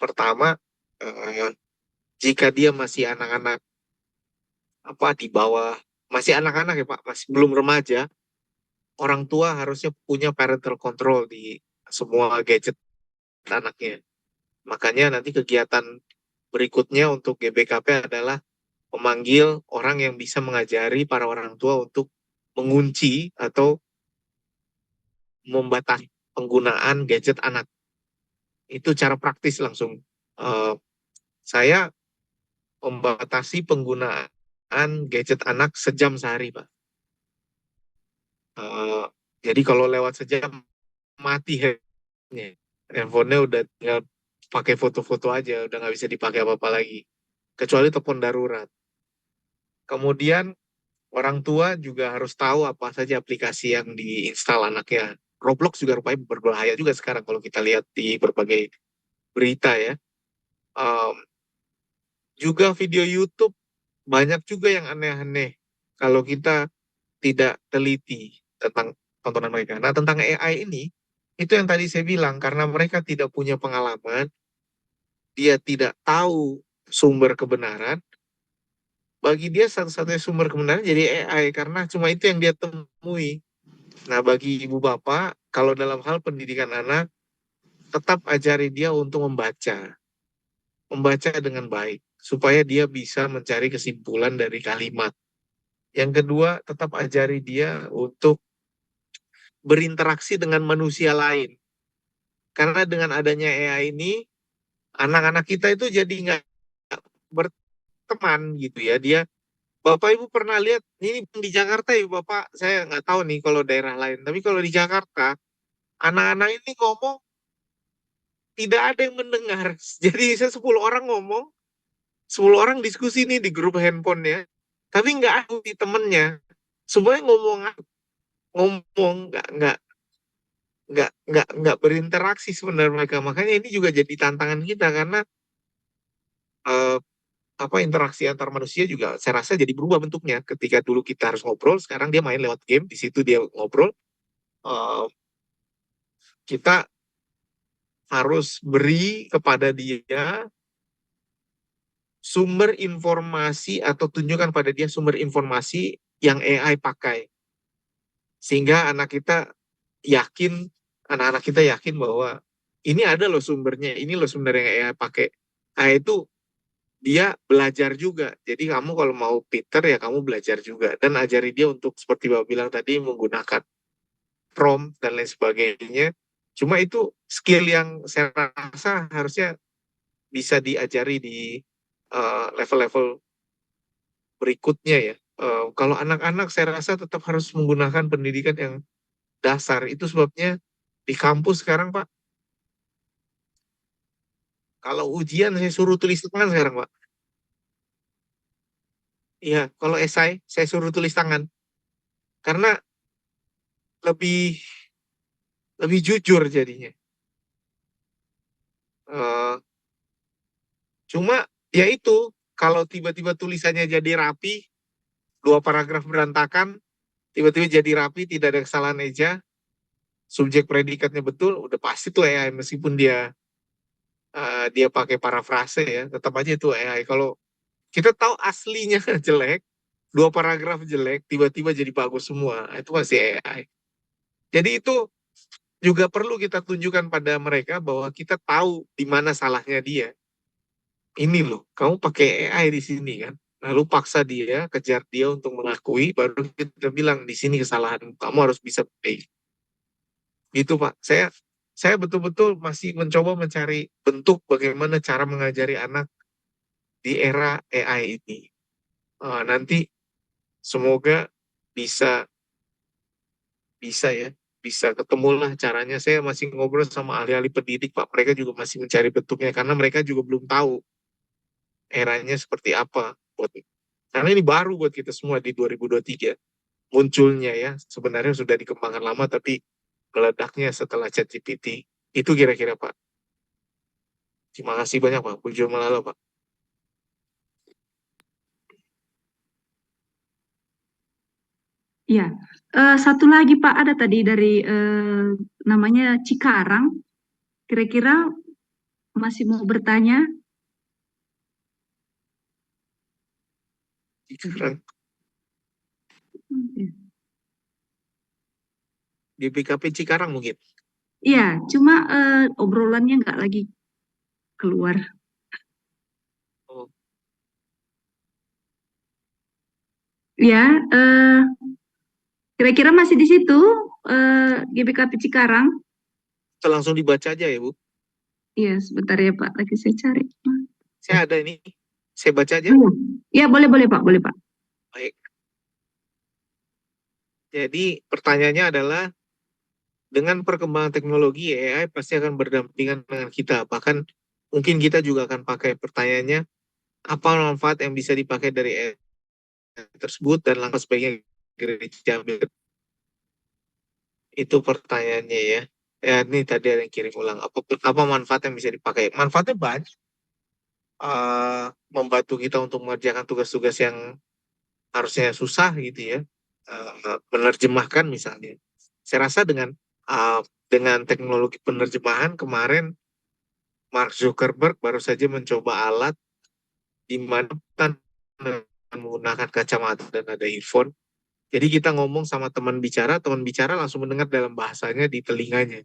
pertama, jika dia masih anak-anak di bawah, masih anak-anak ya Pak, masih belum remaja, orang tua harusnya punya parental control di semua gadget anaknya. Makanya nanti kegiatan berikutnya untuk GBKP adalah memanggil orang yang bisa mengajari para orang tua untuk mengunci atau membatasi penggunaan gadget anak. Itu cara praktis langsung. Saya membatasi penggunaan gadget anak sejam sehari, Pak. Jadi kalau lewat sejam, mati handphonenya. Handphonenya udah tinggal pakai foto-foto aja, udah nggak bisa dipakai apa-apa lagi. Kecuali telepon darurat. Kemudian orang tua juga harus tahu apa saja aplikasi yang diinstal anaknya. Roblox juga rupanya berbahaya juga sekarang kalau kita lihat di berbagai berita ya. Juga video YouTube banyak juga yang aneh-aneh kalau kita tidak teliti tentang tontonan mereka. Nah, tentang AI ini, itu yang tadi saya bilang, karena mereka tidak punya pengalaman, dia tidak tahu sumber kebenaran, bagi dia satu-satunya sumber kebenaran jadi AI, karena cuma itu yang dia temui. Nah, bagi ibu bapak, kalau dalam hal pendidikan anak, tetap ajari dia untuk membaca dengan baik, supaya dia bisa mencari kesimpulan dari kalimat. Yang kedua, tetap ajari dia untuk berinteraksi dengan manusia lain. Karena dengan adanya AI ini, anak-anak kita itu jadi nggak berteman gitu ya. Bapak Ibu pernah lihat, ini di Jakarta ya Bapak, saya nggak tahu nih kalau daerah lain. Tapi kalau di Jakarta, anak-anak ini ngomong, tidak ada yang mendengar. Jadi saya 10 orang ngomong, 10 orang diskusi nih di grup handphone ya. Tapi nggak ada di temennya. Semuanya ngomong nggak berinteraksi sebenarnya mereka. Makanya ini juga jadi tantangan kita karena interaksi antar manusia juga saya rasa jadi berubah bentuknya. Ketika dulu kita harus ngobrol, sekarang dia main lewat game, di situ dia ngobrol. Kita harus beri kepada dia sumber informasi atau tunjukkan pada dia sumber informasi yang AI pakai. Sehingga anak-anak kita yakin bahwa ini ada loh sumbernya, ini loh sumber yang AI pakai. Nah itu dia belajar juga. Jadi kamu kalau mau pinter ya kamu belajar juga. Dan ajari dia untuk seperti Bapak bilang tadi menggunakan prompt dan lain sebagainya. Cuma itu skill yang saya rasa harusnya bisa diajari di level-level berikutnya ya. Kalau anak-anak saya rasa tetap harus menggunakan pendidikan yang dasar. Itu sebabnya di kampus sekarang Pak, kalau ujian saya suruh tulis tangan sekarang Pak. Iya, kalau esai saya suruh tulis tangan. Karena lebih jujur jadinya. Cuma ya itu, kalau tiba-tiba tulisannya jadi rapi, 2 paragraf berantakan, tiba-tiba jadi rapi, tidak ada kesalahan eja, subjek predikatnya betul, udah pasti tuh AI. Meskipun dia pakai parafrase ya, tetap aja itu AI. Kalau kita tahu aslinya jelek, 2 paragraf jelek, tiba-tiba jadi bagus semua. Itu masih AI. Jadi itu juga perlu kita tunjukkan pada mereka bahwa kita tahu di mana salahnya dia. Ini loh, kamu pakai AI di sini kan. Lalu paksa dia, kejar dia untuk mengakui, baru kita bilang di sini kesalahan, kamu harus bisa pay. Gitu Pak. Saya betul-betul masih mencoba mencari bentuk bagaimana cara mengajari anak di era AI ini. Nanti semoga bisa ya, bisa ketemulah caranya. Saya masih ngobrol sama ahli-ahli pendidik Pak, mereka juga masih mencari bentuknya karena mereka juga belum tahu eranya seperti apa. Karena ini baru buat kita semua di 2023 munculnya ya. Sebenarnya sudah dikembangkan lama tapi meledaknya setelah ChatGPT. Itu kira-kira Pak. Terima kasih banyak Pak. Puji Malala Pak. Ya, satu lagi Pak, ada tadi dari namanya Cikarang. Kira-kira masih mau bertanya? Cikarang. Di PKP Cikarang mungkin. Iya, cuma obrolannya nggak lagi keluar. Oh. Ya, kira-kira masih di situ GBKP Cikarang? Kita langsung dibaca aja ya Bu. Iya, sebentar ya Pak, lagi saya cari. Saya ada ini. Saya baca aja. Iya, boleh Pak, boleh Pak. Baik. Jadi pertanyaannya adalah, dengan perkembangan teknologi, AI pasti akan berdampingan dengan kita. Bahkan mungkin kita juga akan pakai. Pertanyaannya, apa manfaat yang bisa dipakai dari AI tersebut dan langkah sebaiknya gereja ambil? Itu pertanyaannya ya. Ya ini tadi ada yang kirim ulang. Apa manfaat yang bisa dipakai? Manfaatnya banyak. Membantu kita untuk mengerjakan tugas-tugas yang harusnya susah gitu ya. Menerjemahkan misalnya. Saya rasa dengan teknologi penerjemahan kemarin Mark Zuckerberg baru saja mencoba alat di mana menggunakan kacamata dan ada earphone. Jadi kita ngomong sama teman bicara langsung mendengar dalam bahasanya di telinganya.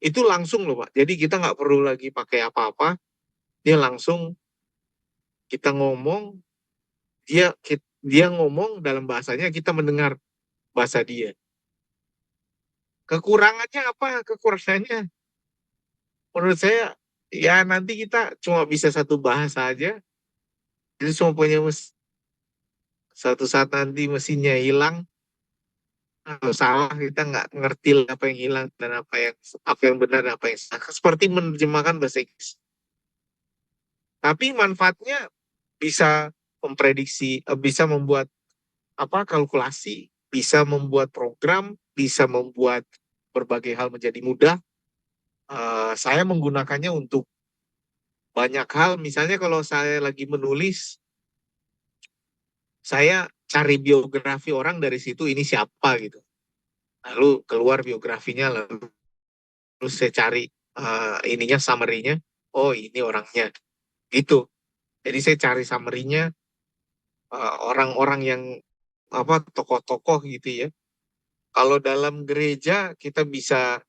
Itu langsung loh Pak. Jadi kita nggak perlu lagi pakai apa-apa. Dia langsung kita ngomong, dia ngomong dalam bahasanya, kita mendengar bahasa dia. Kekurangannya apa? Kekurangannya menurut saya ya nanti kita cuma bisa satu bahasa aja. Jadi semua punya satu saat nanti mesinnya hilang atau salah, kita nggak ngerti apa yang hilang dan apa yang benar dan apa yang salah. Seperti menerjemahkan bahasa Inggris. Tapi manfaatnya bisa memprediksi, bisa membuat kalkulasi, bisa membuat program, bisa membuat berbagai hal menjadi mudah. Saya menggunakannya untuk banyak hal. Misalnya kalau saya lagi menulis, saya cari biografi orang dari situ, ini siapa gitu. Lalu keluar biografinya, lalu saya cari summary-nya, oh ini orangnya. Gitu. Jadi saya cari summary-nya, orang-orang yang tokoh-tokoh gitu ya. Kalau dalam gereja kita bisa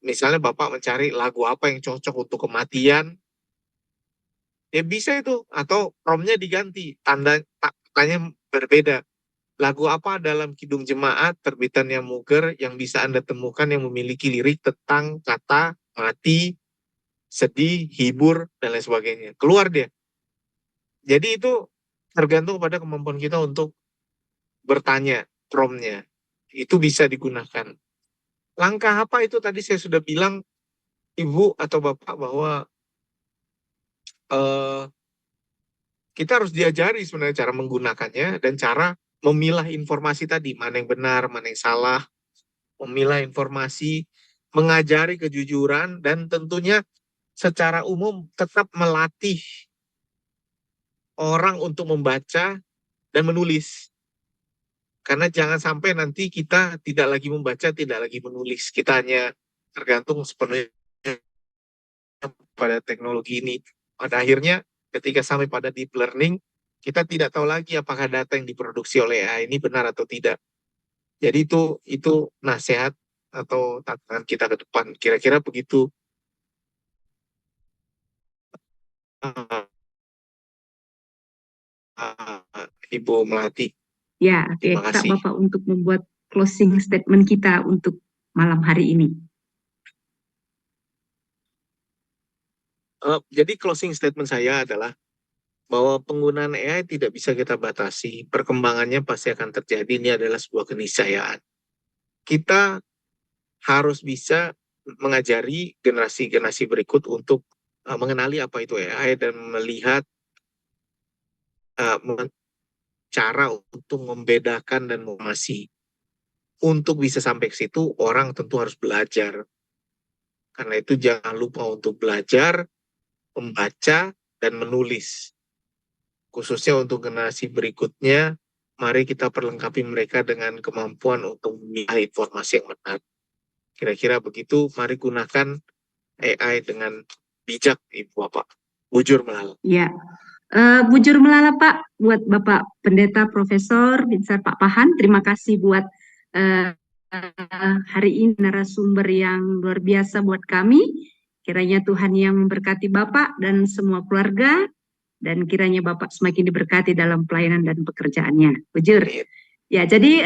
misalnya Bapak mencari lagu apa yang cocok untuk kematian, ya bisa itu. Atau promnya diganti, tandanya berbeda. Lagu apa dalam Kidung Jemaat terbitannya Muger yang bisa Anda temukan yang memiliki lirik tentang kata mati, sedih, hibur, dan lain sebagainya. Keluar dia. Jadi itu tergantung pada kemampuan kita untuk bertanya promnya. Itu bisa digunakan. Langkah apa itu tadi saya sudah bilang, Ibu atau Bapak, bahwa kita harus diajari sebenarnya cara menggunakannya dan cara memilah informasi tadi, mana yang benar, mana yang salah, memilah informasi, mengajari kejujuran, dan tentunya secara umum tetap melatih orang untuk membaca dan menulis. Karena jangan sampai nanti kita tidak lagi membaca, tidak lagi menulis. Kita hanya tergantung sepenuhnya pada teknologi ini. Pada akhirnya ketika sampai pada deep learning, kita tidak tahu lagi apakah data yang diproduksi oleh AI ini benar atau tidak. Jadi itu nasihat atau tantangan kita ke depan. Kira-kira begitu. Ibu Melati. Ya, Terima Kak kasih. Bapak untuk membuat closing statement kita untuk malam hari ini. Jadi closing statement saya adalah bahwa penggunaan AI tidak bisa kita batasi. Perkembangannya pasti akan terjadi. Ini adalah sebuah keniscayaan. Kita harus bisa mengajari generasi-generasi berikut untuk mengenali apa itu AI dan melihat cara untuk membedakan dan mengawasi. Untuk bisa sampai ke situ, orang tentu harus belajar. Karena itu jangan lupa untuk belajar, membaca, dan menulis. Khususnya untuk generasi berikutnya, mari kita perlengkapi mereka dengan kemampuan untuk memilah informasi yang benar. Kira-kira begitu, mari gunakan AI dengan bijak, Ibu Bapak. Bujur melala. Ya, bujur melala Pak, buat Bapak Pendeta Profesor Binsar Pak Pahan, terima kasih buat hari ini narasumber yang luar biasa buat kami. Kiranya Tuhan yang memberkati Bapak dan semua keluarga, dan kiranya Bapak semakin diberkati dalam pelayanan dan pekerjaannya. Bujur. Ya, jadi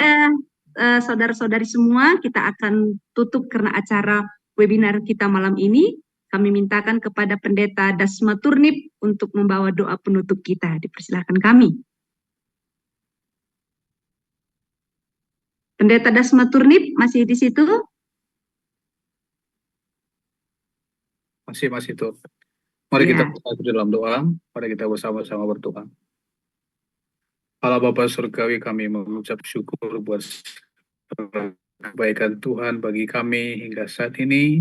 saudara-saudari semua, kita akan tutup karena acara webinar kita malam ini. Kami mintakan kepada Pendeta Dasma Turnip untuk membawa doa penutup kita. Dipersilakan kami. Pendeta Dasma Turnip masih di situ? Masih itu. Mari Ya. kita bersatu dalam doa. Mari kita bersama-sama berdoa. Allah Bapa Surgawi, kami mengucap syukur buat kebaikan Tuhan bagi kami hingga saat ini.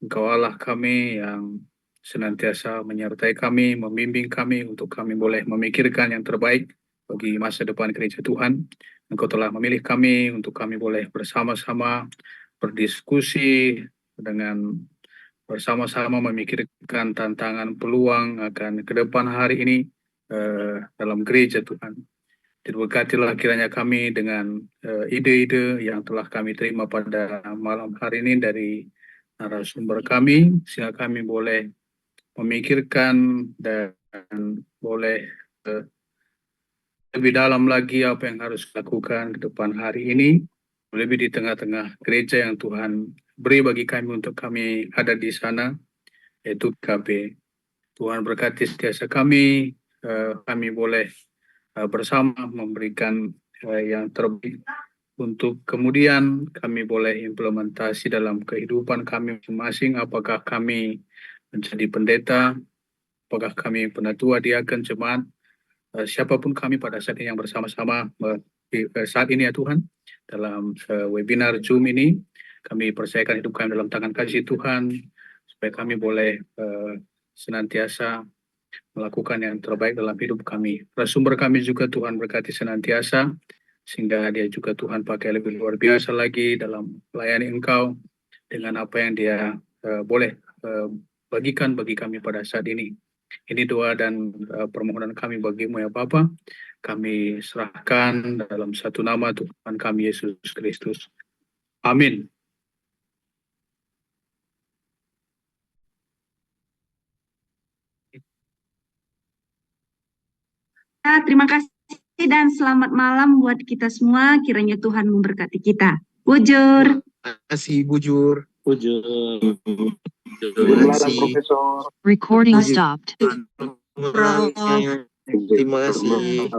Engkau Allah kami yang senantiasa menyertai kami, membimbing kami untuk kami boleh memikirkan yang terbaik bagi masa depan gereja Tuhan. Engkau telah memilih kami untuk kami boleh bersama-sama berdiskusi dengan bersama-sama memikirkan tantangan peluang akan ke depan hari ini dalam gereja Tuhan. Diberkatilah kiranya kami dengan ide-ide yang telah kami terima pada malam hari ini dari narasumber kami, sehingga kami boleh memikirkan dan boleh lebih dalam lagi apa yang harus dilakukan ke depan hari ini, lebih di tengah-tengah gereja yang Tuhan beri bagi kami untuk kami ada di sana, yaitu KB. Tuhan berkati setiasa kami, kami boleh bersama memberikan yang terbaik untuk kemudian kami boleh implementasi dalam kehidupan kami masing-masing, apakah kami menjadi pendeta, apakah kami penatua, diaken, jemaat, siapapun kami pada saat ini yang bersama-sama saat ini ya Tuhan, dalam webinar Zoom ini, kami percayakan hidup kami dalam tangan kasih Tuhan, supaya kami boleh senantiasa melakukan yang terbaik dalam hidup kami. Narasumber kami juga Tuhan berkati senantiasa, sehingga dia juga Tuhan pakai lebih luar biasa lagi dalam melayani Engkau, dengan apa yang dia boleh bagikan bagi kami pada saat ini. Ini doa dan permohonan kami bagimu ya Bapa. Kami serahkan dalam satu nama Tuhan kami Yesus Kristus. Amin. Terima kasih dan selamat malam buat kita semua. Kiranya Tuhan memberkati kita. Bujur. Terima kasih, Bujur. Terima kasih, Profesor. Recording Bujur. stopped. Terima kasih.